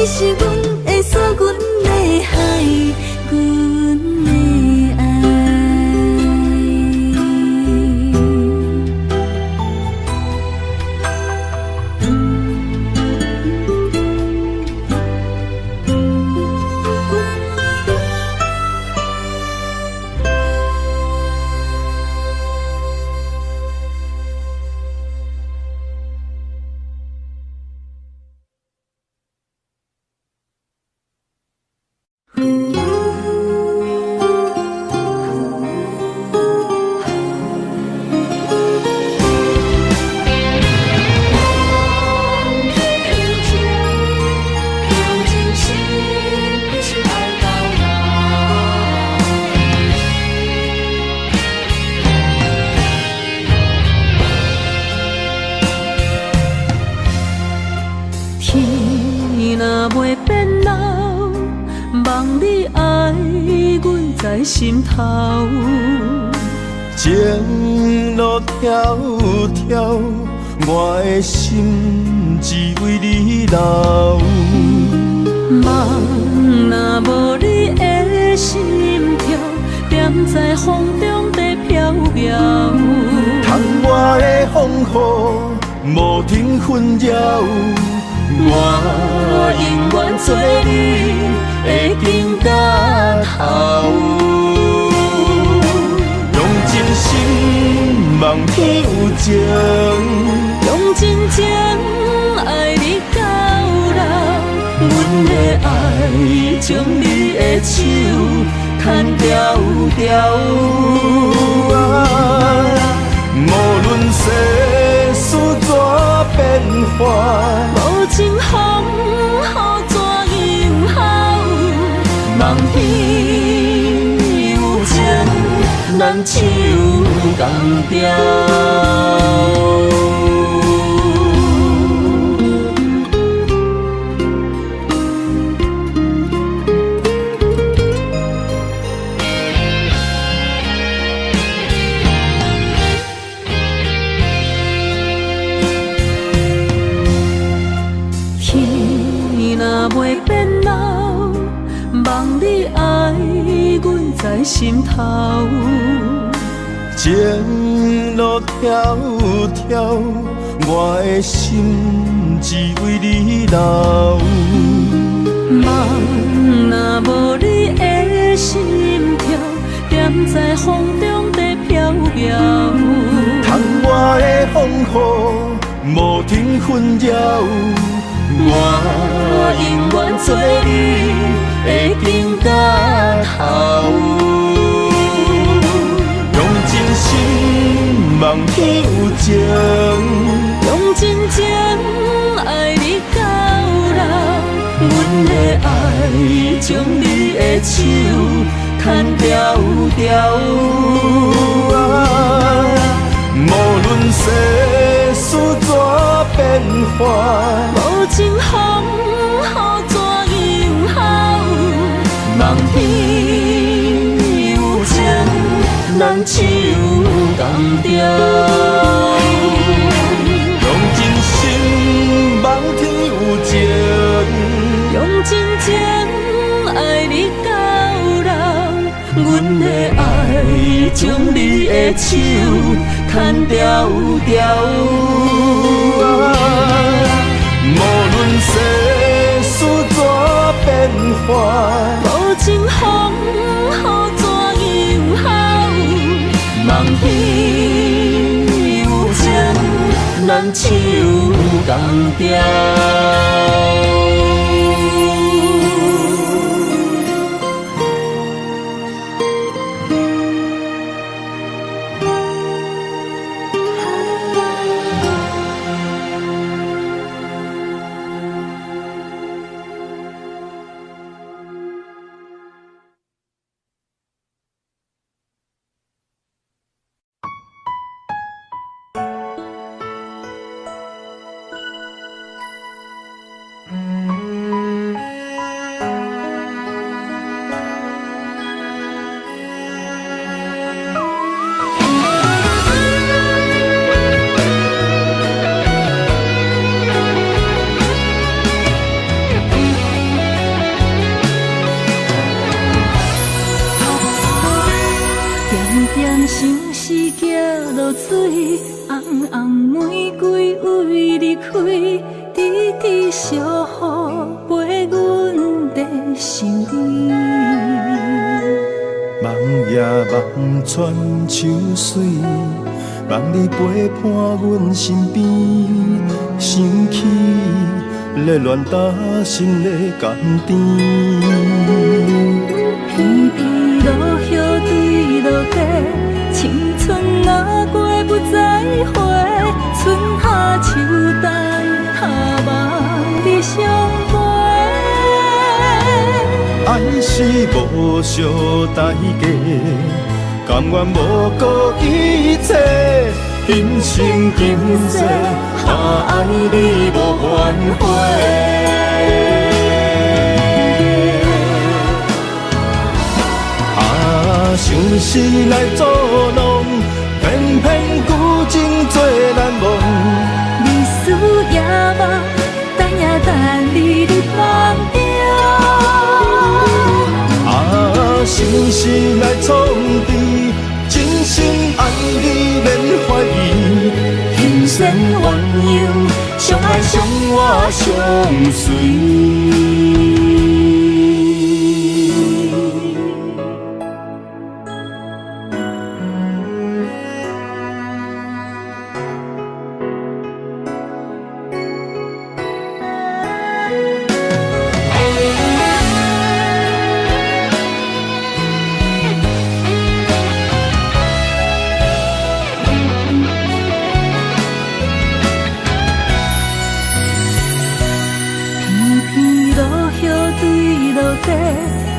是阮的锁，阮的海。在心头。情路迢迢，我的心只为你留。梦若无你的心跳，点在风中在飘飘。窗外的风雨无停纷扰，我永远做你的根甲头。用真心望天有情，用真情爱你到老。阮的爱将你的手牵条条。无论世事怎变化，无情风雨怎样好，梦天有情，咱手共调。袂变老，望你爱阮在心头。情路迢迢，我的心只为你留。梦若无你的心跳，点在风中在飘飘。窗外的风雨无停纷扰，我永远做你的根甲头。用真心望天有情，用真情爱你到老。阮的爱将你的手牵条条。无论世事怎变化，无情风雨怎样好，梦天有情，咱手共调。用真心望天有情，用真情爱你到老。阮的爱将你的手牵条条。无论世事怎变化，无情风雨怎样好，梦天有情，咱手共调。像是行落水，红红玫瑰为你开，滴滴小雨陪阮在心里。梦夜梦穿秋水，望你陪伴阮身边，生气热恋打心的甘甜。片片落叶对落地，青春若过不再回，春夏秋冬下望你相陪。爱是无相代价，甘愿无顾一切，今生今世，爱你无反悔。想是来作弄，偏偏旧情做难忘。你思也梦，等也等你伫梦中。心事来创治，真心爱你免怀疑，心善鸳鸯，相爱相活相随。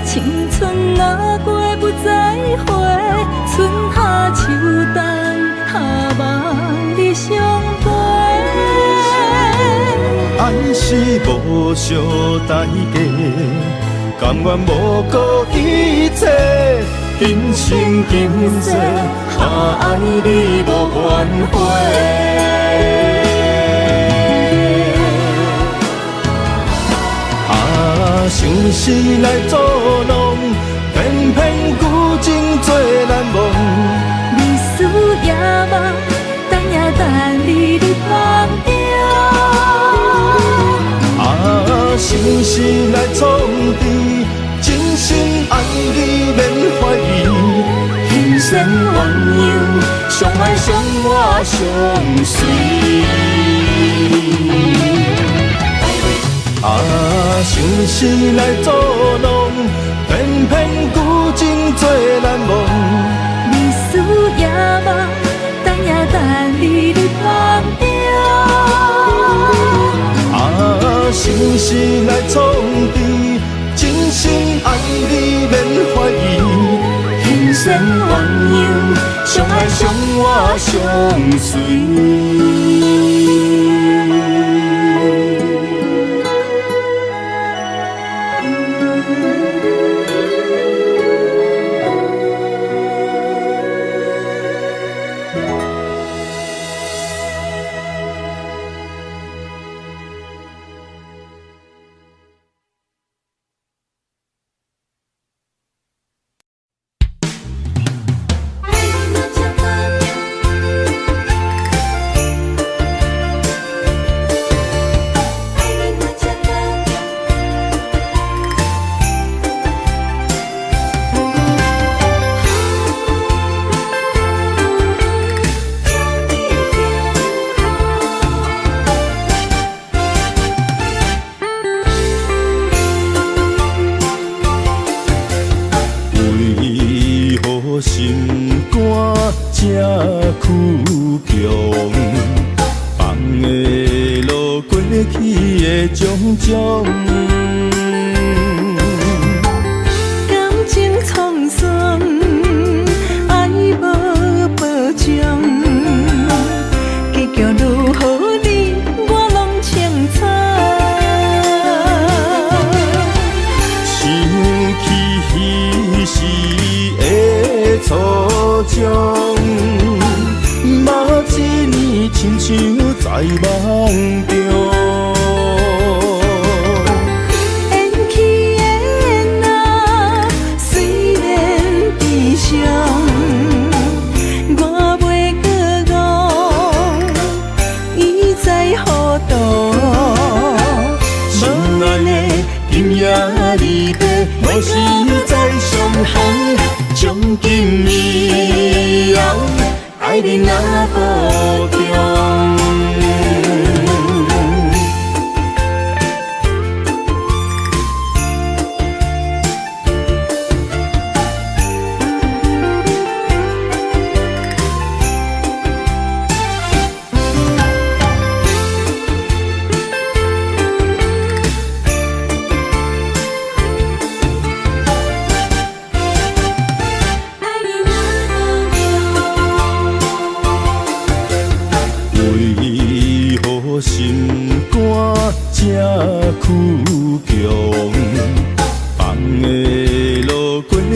青春若过不再回，春夏秋冬下望你相陪。爱是无相代价，甘愿无顾一切，今生今世，爱你无怨悔。想是来作弄，偏偏旧情做难忘。你思也梦，等也等你伫梦中。心事来创治，真心爱你免怀疑。心善鸳鸯，相爱相活相随。想是来作弄，偏偏旧情做难忘。你思也梦，等也等你伫梦中。心事来创治，真心爱你免怀疑。心善鸳鸯，相爱相活相随。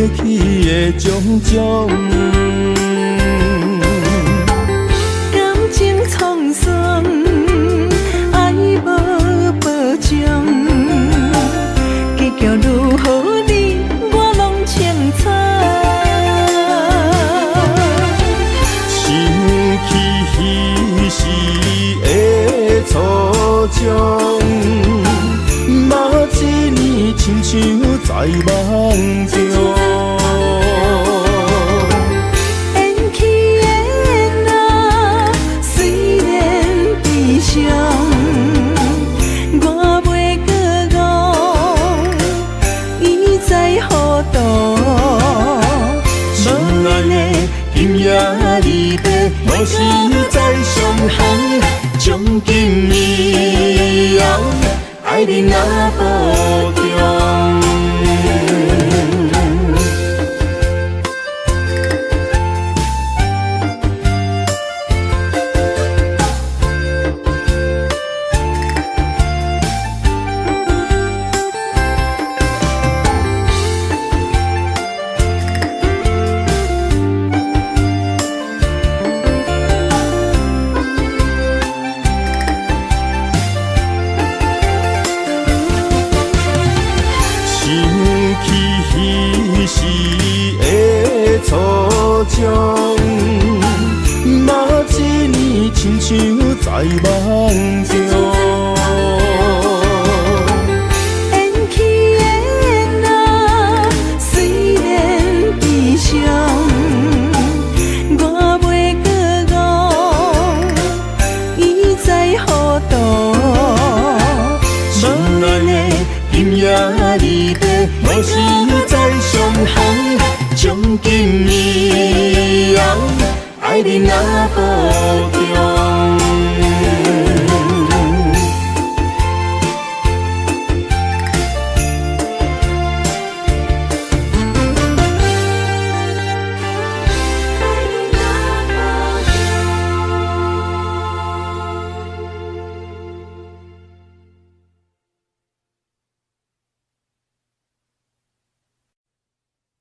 去的种种。感情沧桑，爱无保障，结局如何你我拢清楚。想起彼时的初衷，嘛一年亲像在梦中。缘起缘落，虽然悲伤，我袂搁误，伊在何度？亲爱的，今夜离别，无时再相逢，从今以后，爱你若保重。彼时的初衷，嘛一年亲像在梦中。缘起缘落，虽然悲伤，我袂搁误，伊在何度？亲爱的，今夜离别，无时再相逢，从今以后，爱你若保重。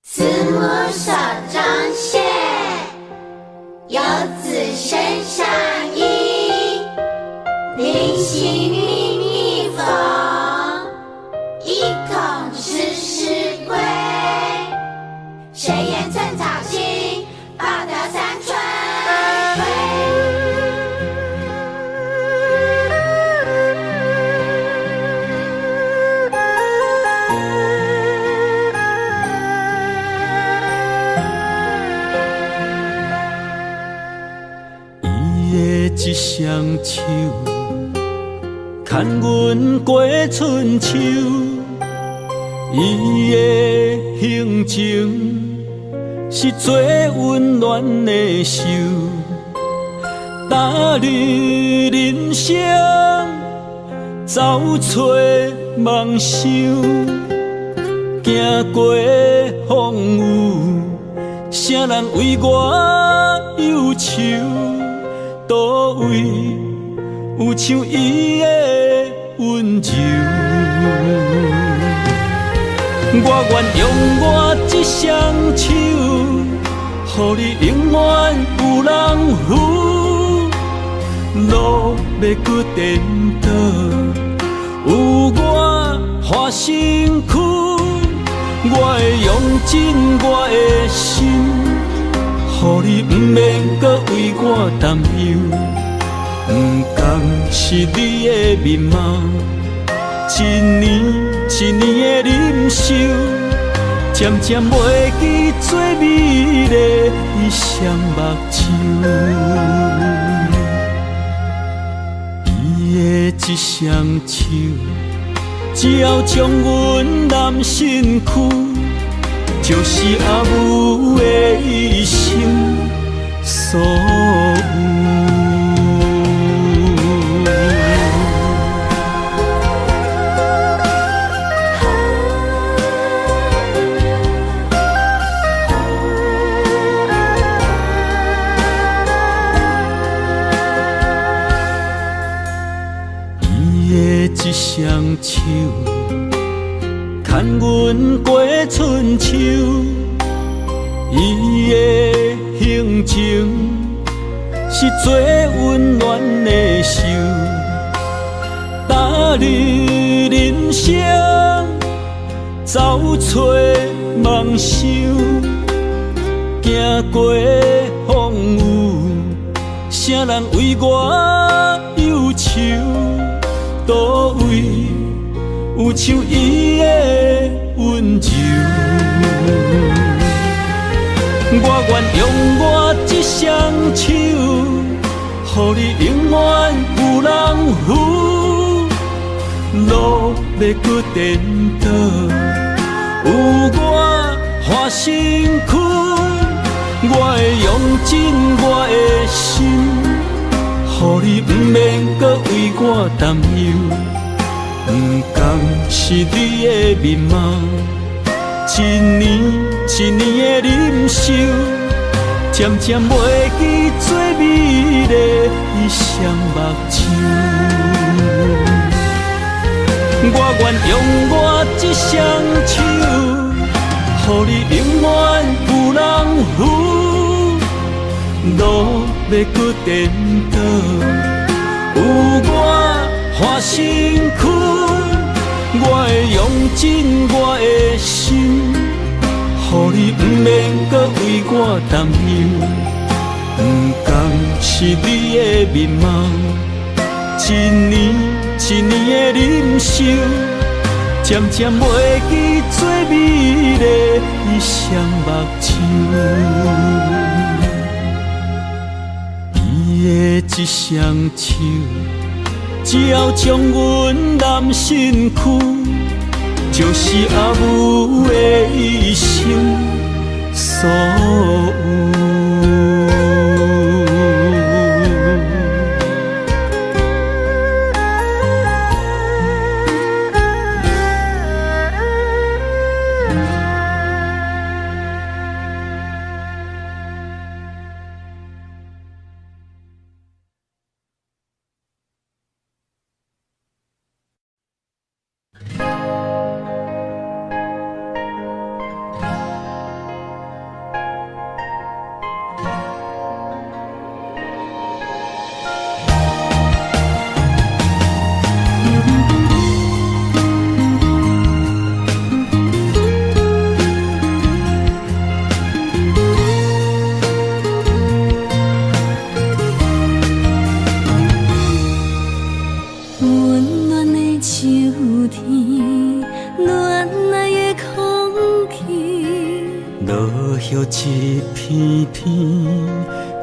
慈母手中线，游子身上衣。临行密密缝，一孔时时归。谁言寸草心，报得三春晖。一双手，牵阮过春秋。伊的行程是最温暖的手，踏入人生，走出梦想，行过风雨，啥人为我忧愁？倒位有像伊的温柔？我愿用我一双手，予你永远有人扶。路要搁颠倒，有我花身躯。我会用尽我的心，予你不免搁为我担忧。不甘是你的面貌，一年一年的忍受，渐渐袂记最美丽伊双目睭。伊的一双手，只要将阮揽身躯，就是阿母的一生所有。一双手，牵阮过春秋。伊的行程是最温暖的手，踏入人生，走出梦想，行过风雨，啥人为我忧愁？倒位有像伊的温柔？我愿用我一双手，予你永远有人扶。路要搁颠倒，有我换身躯。我会用尽我的心，予你不免搁为我担忧。不甘是你的面貌，一年一年的忍受，渐渐袂记最美丽伊双目睭。我愿用我一双手，予你永远有人扶。路要搁颠倒，有我换身躯。我会用尽我的心，予你不免搁为我担忧。不甘是你的面貌，一年一年的忍受，渐渐袂记最美丽伊双目睭。伊的一双手，只要将阮揽身躯，就是阿母的一生所有。一片片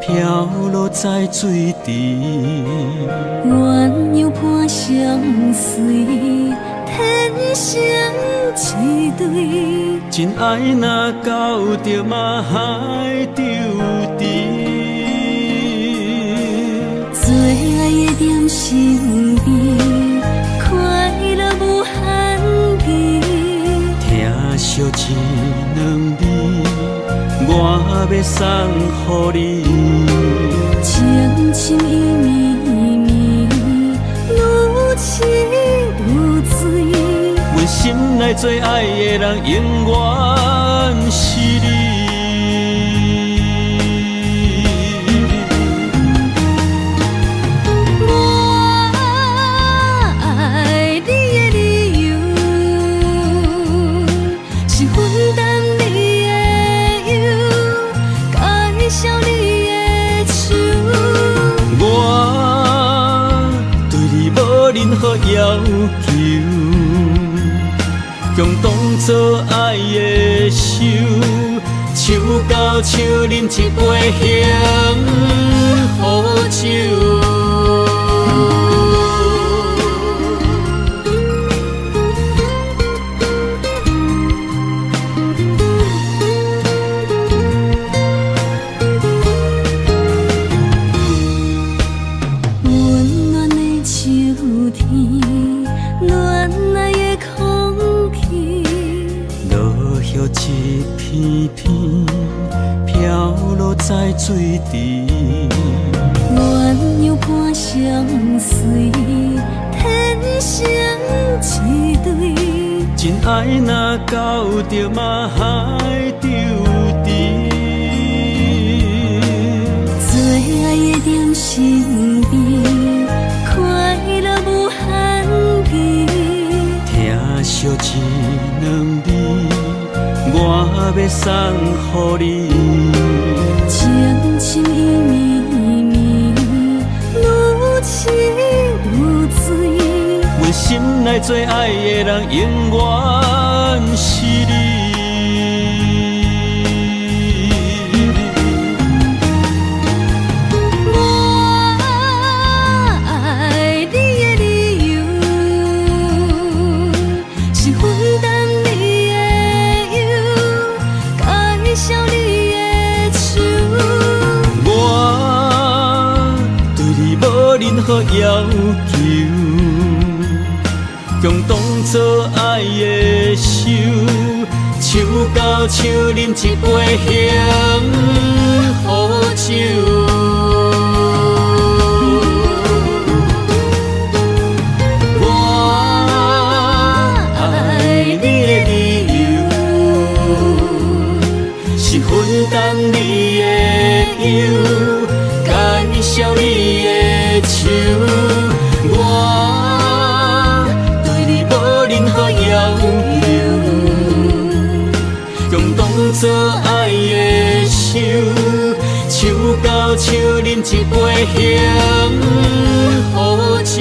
飘落在水池，鸳鸯伴相随，天生一对。真爱若到着嘛海丢低，最爱的点身边，快乐无限期。听惜一两字，我要送予你。情深意绵绵，愈深愈醉。阮心内最爱的人，永远是你。任何要求，共当作爱的手，手到手饮一杯幸福酒。一片片飘落在水池，鸳鸯伴相随，天生一对。真爱若到着嘛海丢低。的点身边，快乐无限期。听惜一两字，我要送予你。情深意绵绵，如痴如醉。阮心内最爱的人，永远是你。任何要求，共当作爱的手，手到手饮一杯幸福酒。我爱你的理由，是分担你的忧，感谢你的。我对你无任何要求，共当作爱的手，手到手饮一杯幸福酒。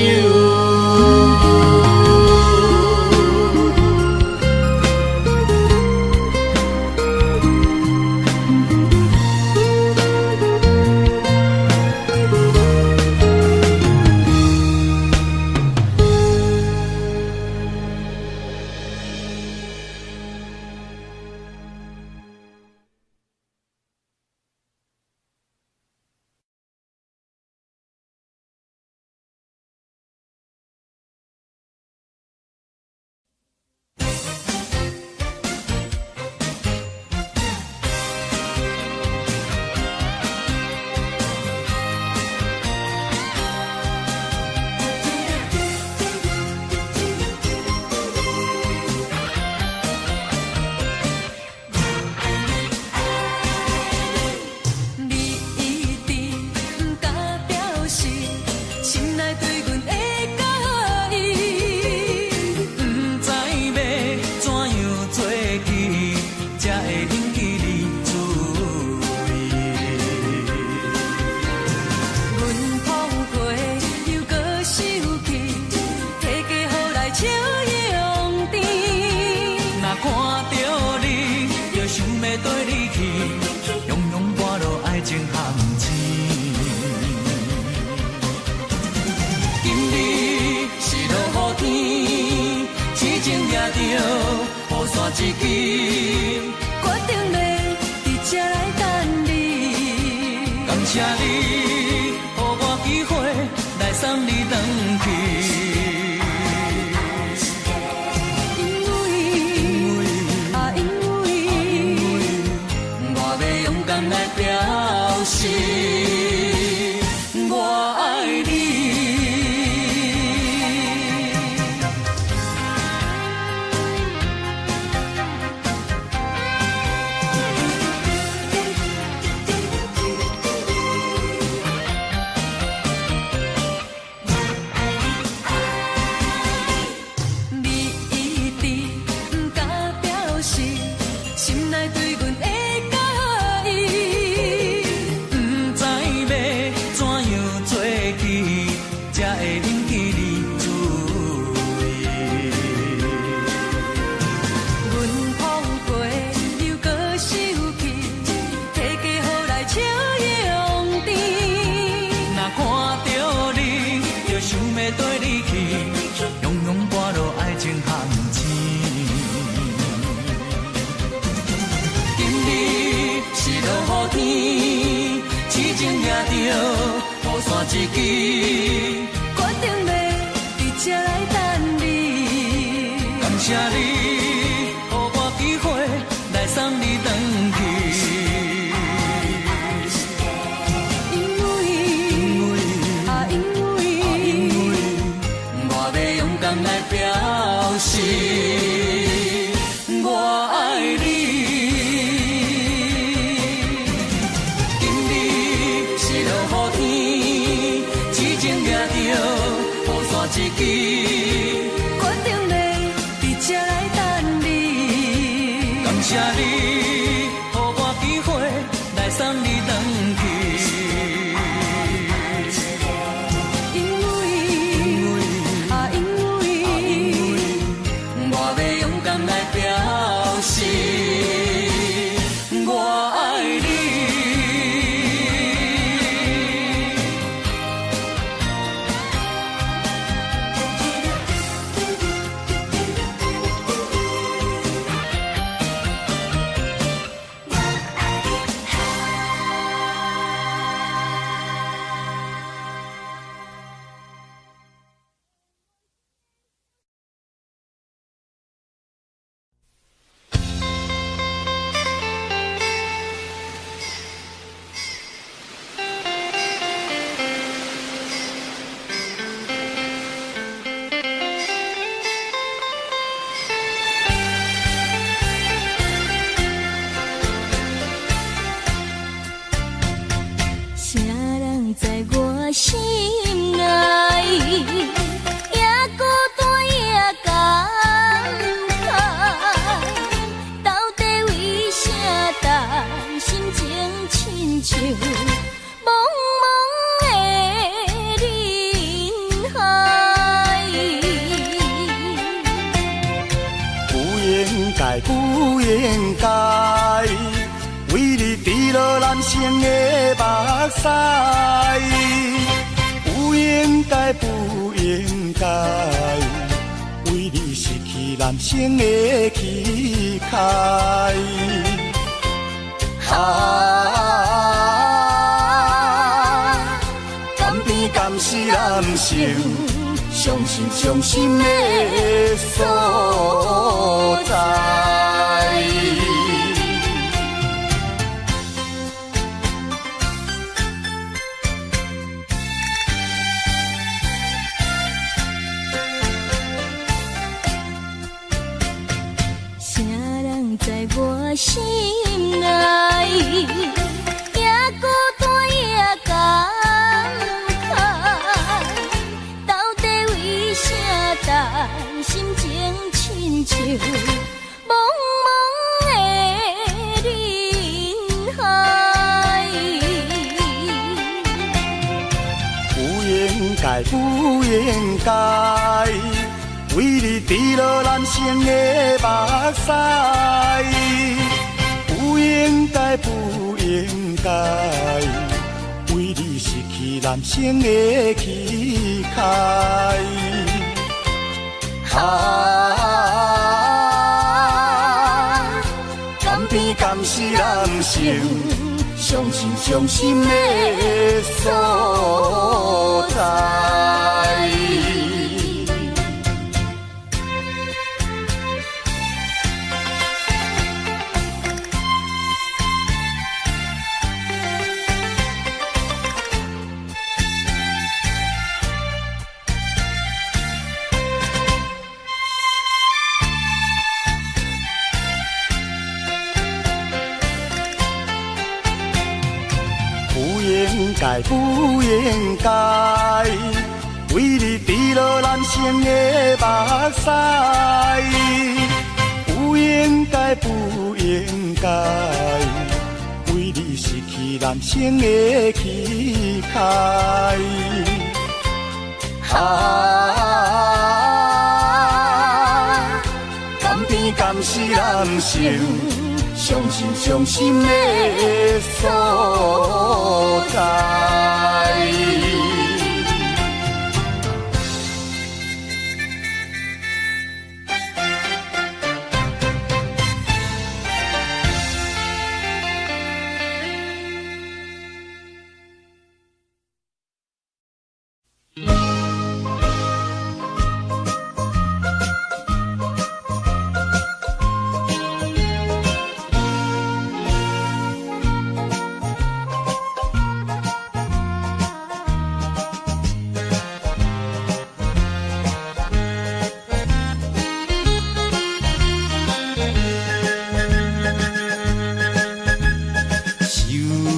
一支，决定要伫这来等你。感谢你，予我机会来送你回去。因为，我要勇敢来表示，我爱你。雨伞一支，决定要伫这来等你。感谢你，予我机会来送你回去。因为，我要勇敢来表示，我爱你。是落雨天。予我机会来送你回去。我要勇敢来表示我爱你。啥人在我心内，也孤单也感慨。到底为啥担心情亲像茫茫的人海？不应该，不应该。为你滴落男生的目屎，不应该，不应该，为你失去男生的气概。甘甜甘是男生伤心伤心的所在。在我心内，也孤单也感慨。到底为啥担心情亲像茫茫的人海？不应该，不应该。为你滴落男生的目屎，不应该，不应该，为你失去男生的气概。甘甜甘是男生伤心伤心的所在。不应该，不应该，为你滴落男生的目屎，不应该，不应该，为你失去男生的气概。甘甜甘是男生伤心伤心的所在。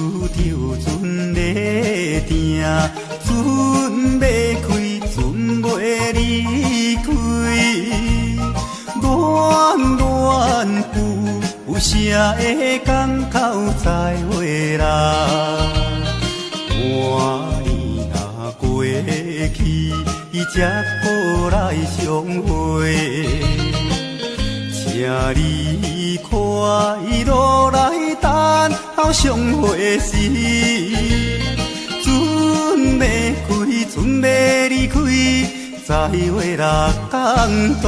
船要开，船袂离开，恋恋不啥会港口再会啦？半年若过去，才过来相会。请你快乐来等候相会时，船要开，船要离开，再会六港渡。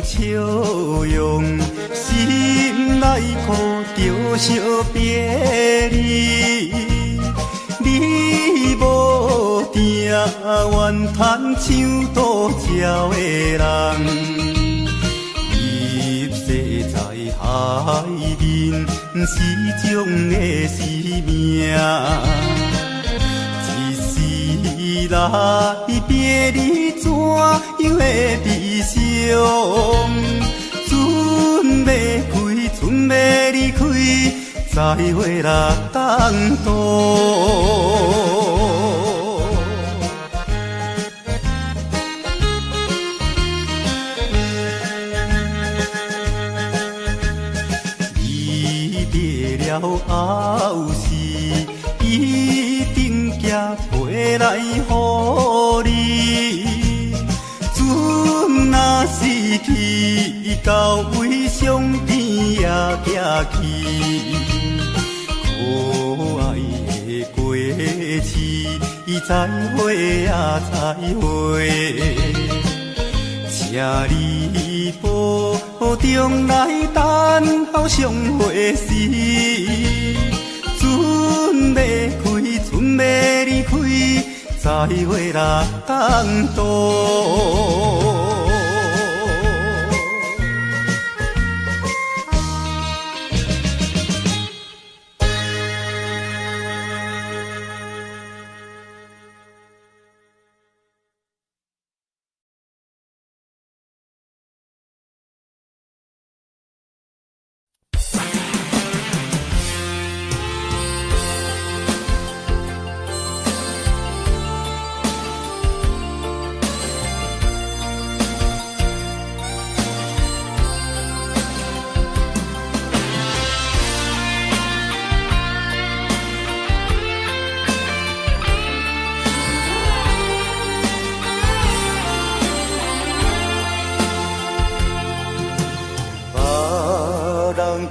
笑容，心内苦着惜别离。你无定愿叹像渡桥的人，一世在海面是种的使命。一时来别离，怎样会悲伤？船要开，船要离开，再会六港渡。离别了后事，一定寄回来予你。船若是去到位上边也行去，可爱的过去，再会啊再会。请你保重来等候相会时，船要开，船要离开，再会六港渡。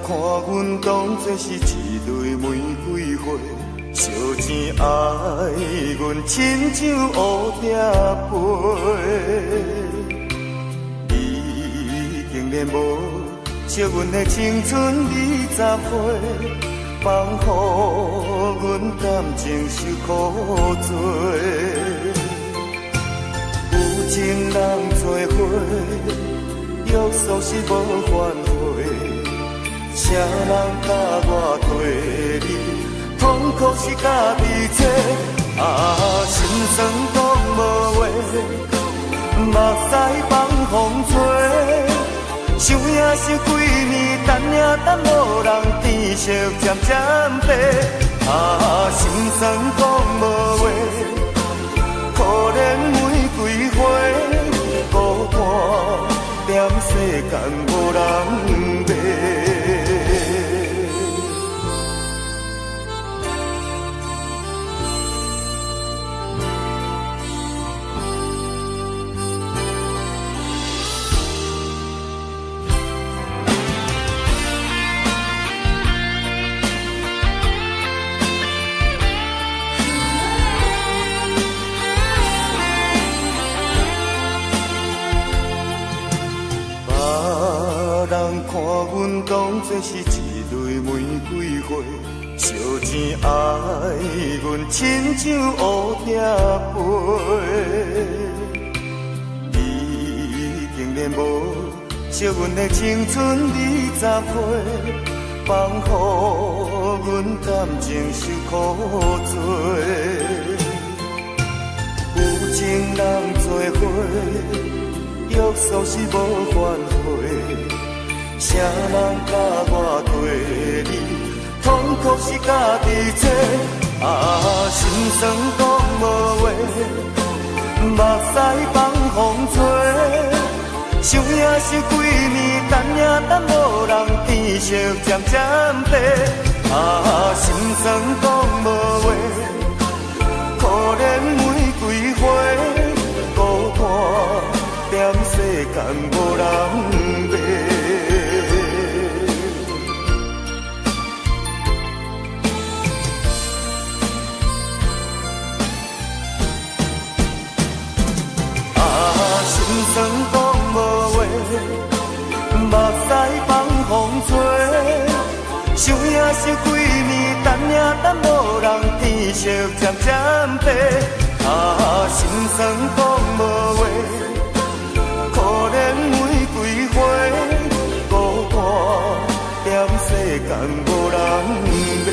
看阮当作是一蕊玫瑰花，烧钱爱阮亲像乌蝶飞。你竟然无惜阮的青春20岁，放予阮感情受苦罪。有情人做伙，约束是无反悔。啥人甲我对你，痛苦是家己找。心酸讲无话，目屎放风吹。想也想几年，等也等无人甜惜渐渐白。心酸讲无话，可怜玫瑰花，孤单踮世间无人陪。看阮当作是一蕊玫瑰花，烧钱爱阮亲像乌蝶飞。你竟然无惜阮的青春20岁，放予阮感情受苦罪。有情人做伙，约束是无反悔。啥人甲我对你，痛痛苦是家己找，心酸讲无话，目屎放风吹。想也是几年，等也等无人，天色渐渐白，心酸讲无话，可怜玫瑰花，孤单踮世间无人陪。心酸讲无话，目屎放风吹。想也是几年，等也等无人，天色渐渐白，心酸讲无话，可怜玫瑰花，孤单踮世间无人陪。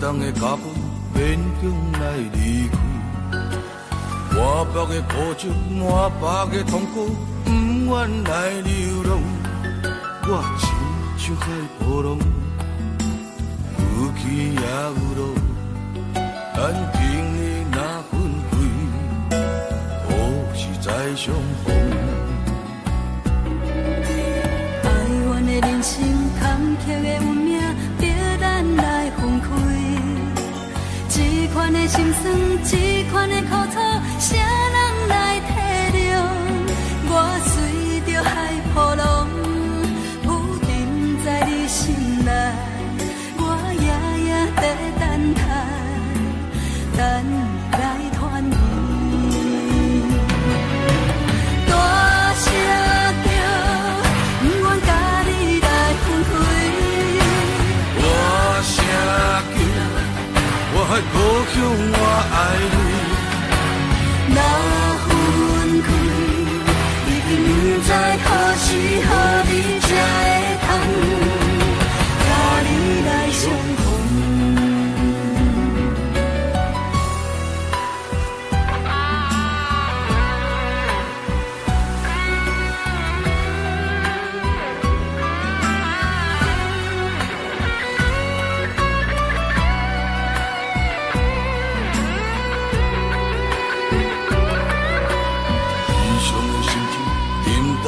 人的脚步勉强来离开，满腹的苦酒，满腹的痛苦，不愿来流浪。我亲像海波浪，有起也有落，咱今日若分开，何时再相逢？哀怨的人生，坎坷的运命，逼咱来分开。这款的心酸，这款的苦楚，谁人来体谅？我随着海波浪，浮沉在你心内，我夜夜在等待，等你来团圆。大声叫，不愿甲你来分开。大声叫，我的故乡，我爱你。若分开，已经不知何时何日才会通，甲你来相逢。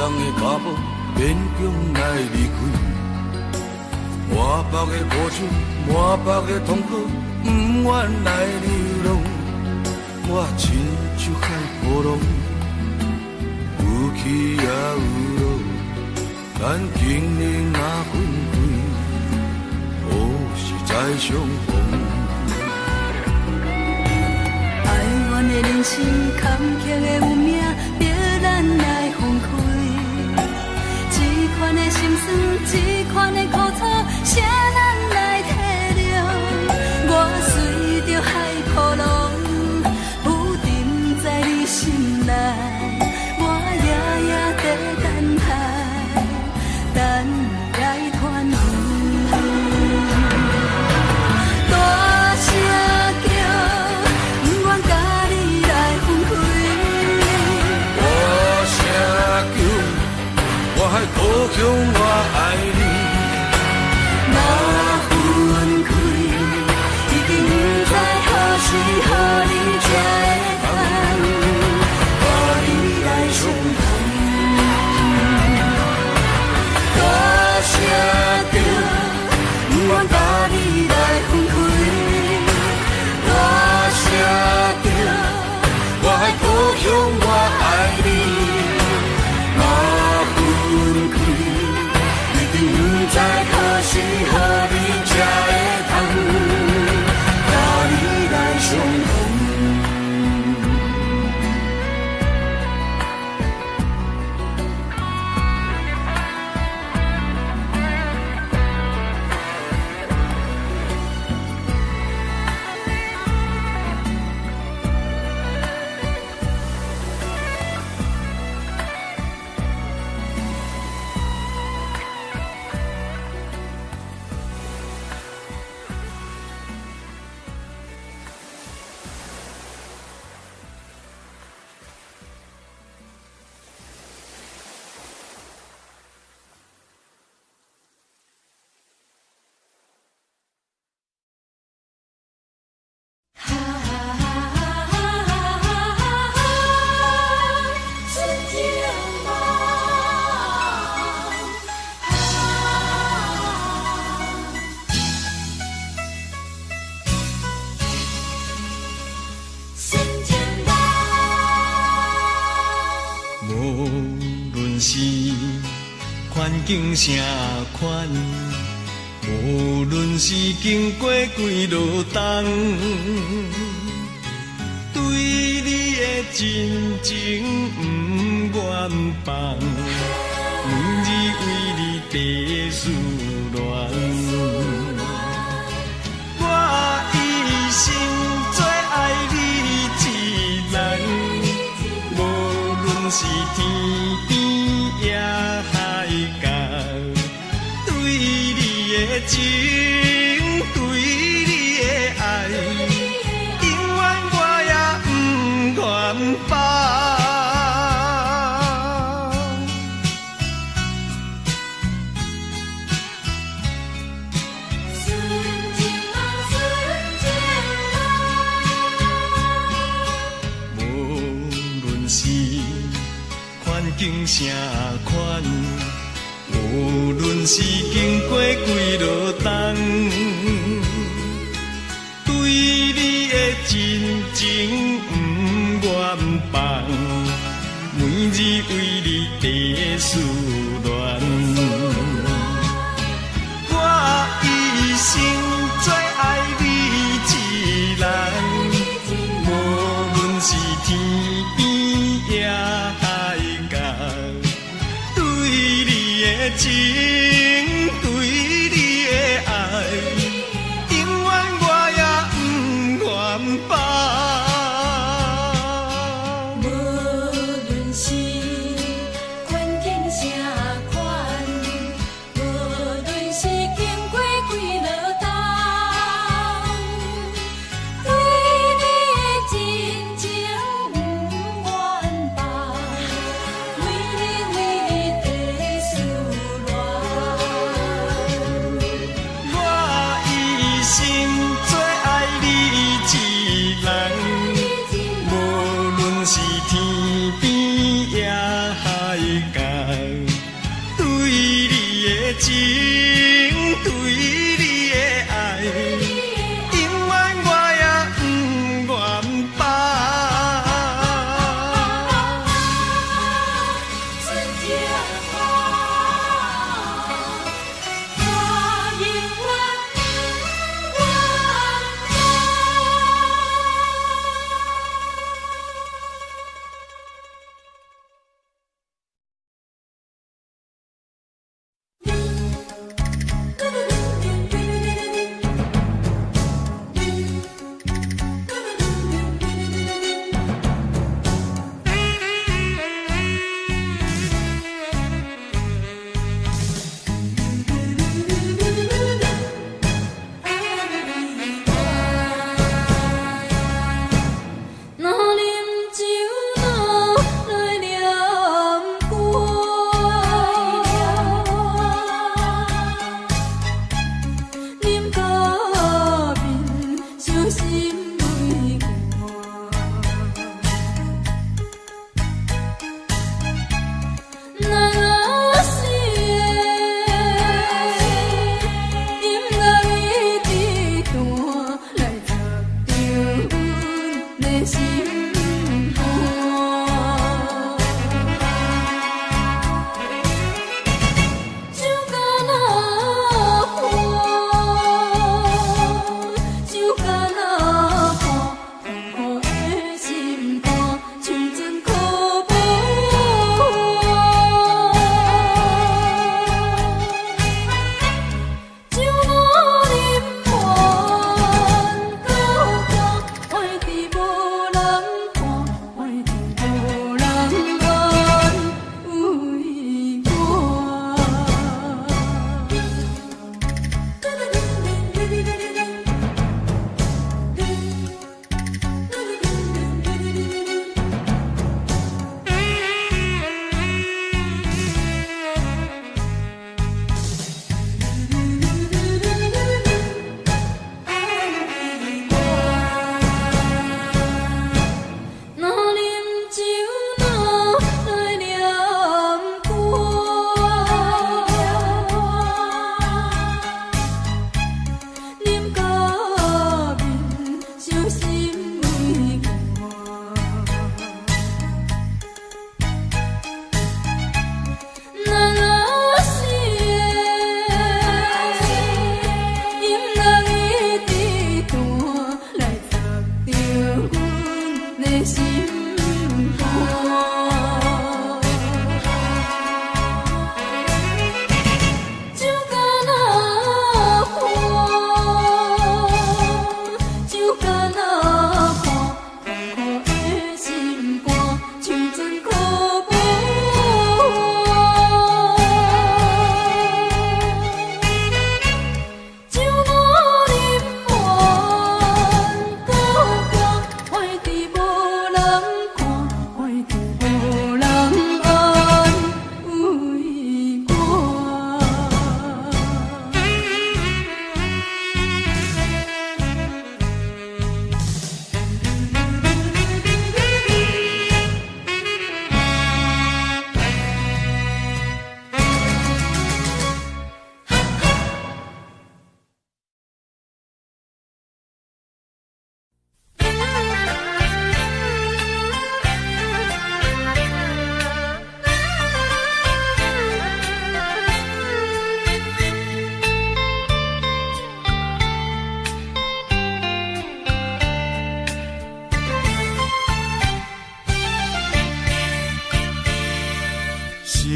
的脚步勉强来离开，满腹的苦楚，满腹的痛苦，不愿来流浪。我亲像海波浪，有起也有落。咱今日若分开，何时再相逢？哀怨的人生，坎坷的运命，逼咱来分开。这款的心酸，这款的苦楚，谁人来体谅？我随着海波浪，浮沉在你心内，我夜夜在等待，等你来团圆。大声叫，不愿甲你来分开。大声叫，我的故乡，我爱你。若分开，已经不知何时何日才会通，甲你来相逢。大声叫，不愿甲你来分开。大声叫，我的故乡，我爱你。若分开，已经不知何时何日才会通，甲你来相逢。环境啥款，无论是经过几落冬，对你的真情不愿放，每日为你地思恋。我一心最爱你一人，无论是天边也海角，对你的情，对你的爱，永远我也不愿放。纯情啊，纯情啊，境啥款，无论是经过几落冬，对你的真情不愿放，每日为你地思恋。我一生最爱你一人，无论是天边也海角，对你的情，对你的爱，永远我也不愿放。无论是环境啥款，无论是经过几落冬，对你的真情不愿放，每日为你地思恋。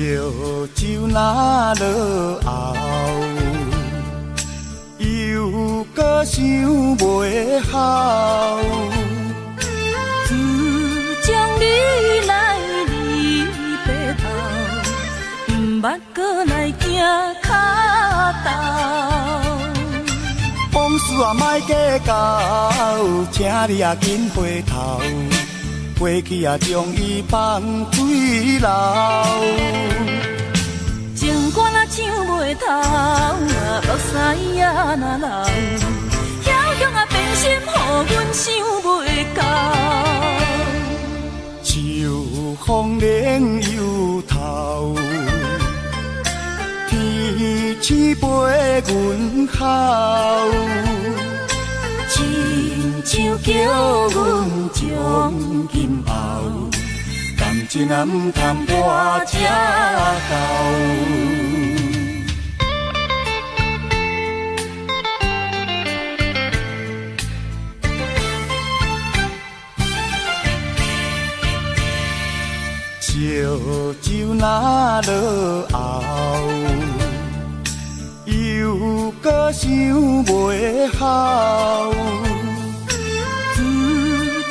酒若落喉，又搁想袂好。自从你来离白头，毋捌搁来行脚头。往事啊，莫计较，请你啊紧回头。过去啊，将伊放水流。情歌若唱袂透，目屎啊若流，遐乡啊变心，予阮想袂到。秋风冷又透，天星陪阮哭。亲像叫阮将今后，感情啊毋通破这厚。烧酒若落喉，又搁想袂好。自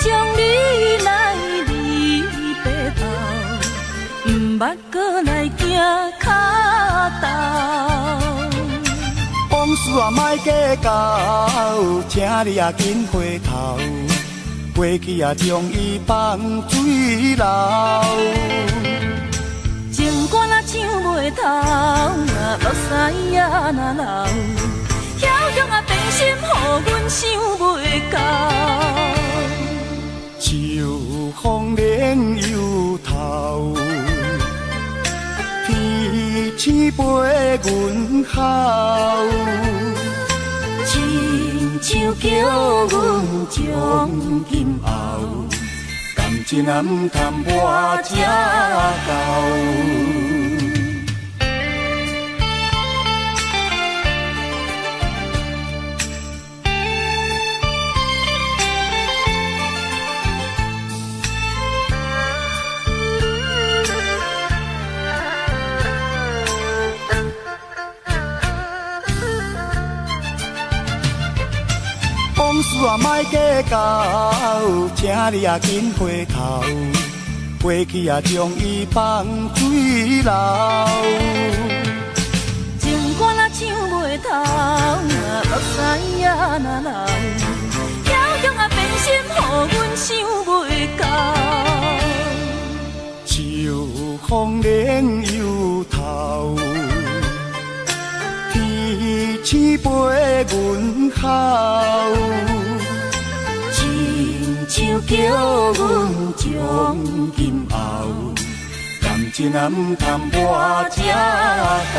从你来离白头，毋捌搁来行脚头。往事啊莫计较，请你啊紧回头。过去啊，将伊放水流。情歌若唱袂透，目屎啊若流，遐乡啊变心，予阮想袂到。秋风冷又透，天星陪阮哭。亲像叫阮将今后，感情啊毋通破这厚。往事啊莫计较，请你啊紧回头。过去啊将伊放水流。情歌若唱袂透，目屎啊若流，遐乡啊变心，予阮想袂到。秋风冷又透，天星陪阮哭。亲像叫阮将今后，感情啊毋通破这厚。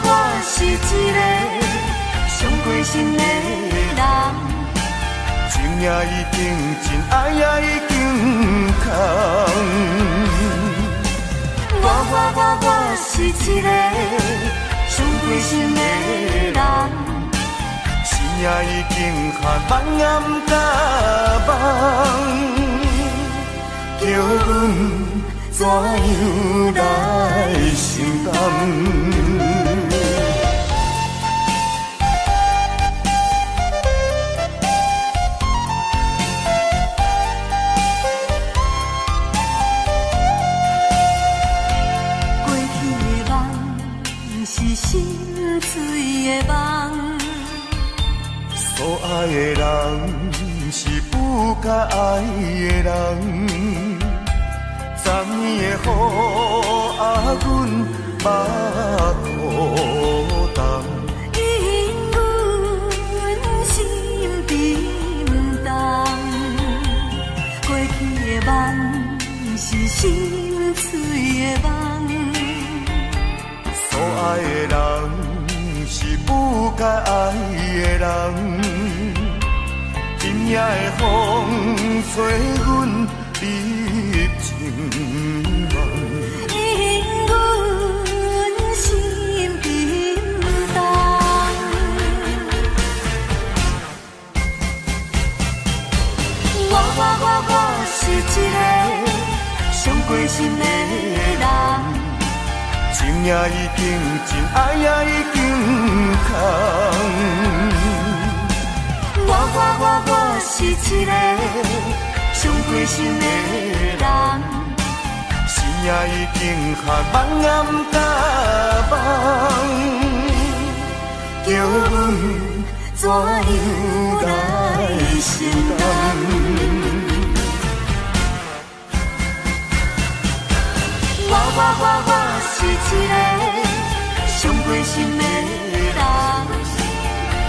我是一个上过心的人，情命已经真，爱也已经空。我是一个伤过心的人，心也已经寒，梦也不敢梦，叫阮怎样来承担？心碎的梦，所爱的人是不该爱的人，昨年的雨啊，阮目苦重，因阮心冰冻。过去的梦是心碎的梦。所爱的人是不该爱的人，今夜的风吹阮入情梦，因阮心冰冻。我是一个伤过心的人。情也已经真，爱也已经空。我是一个伤过心的人，心也已经寒，梦也不敢梦，叫阮怎样来承担？我是一个伤过心的人，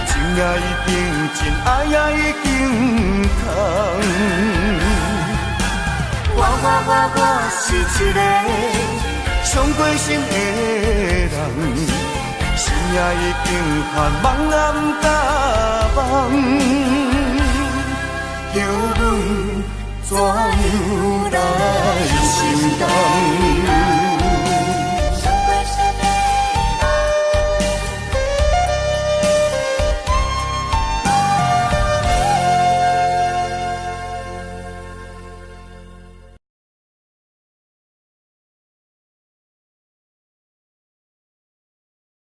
情也已经真，爱也已经空。我是一个伤过心的人，心也已经寒，梦也不敢梦，叫阮怎样来承担？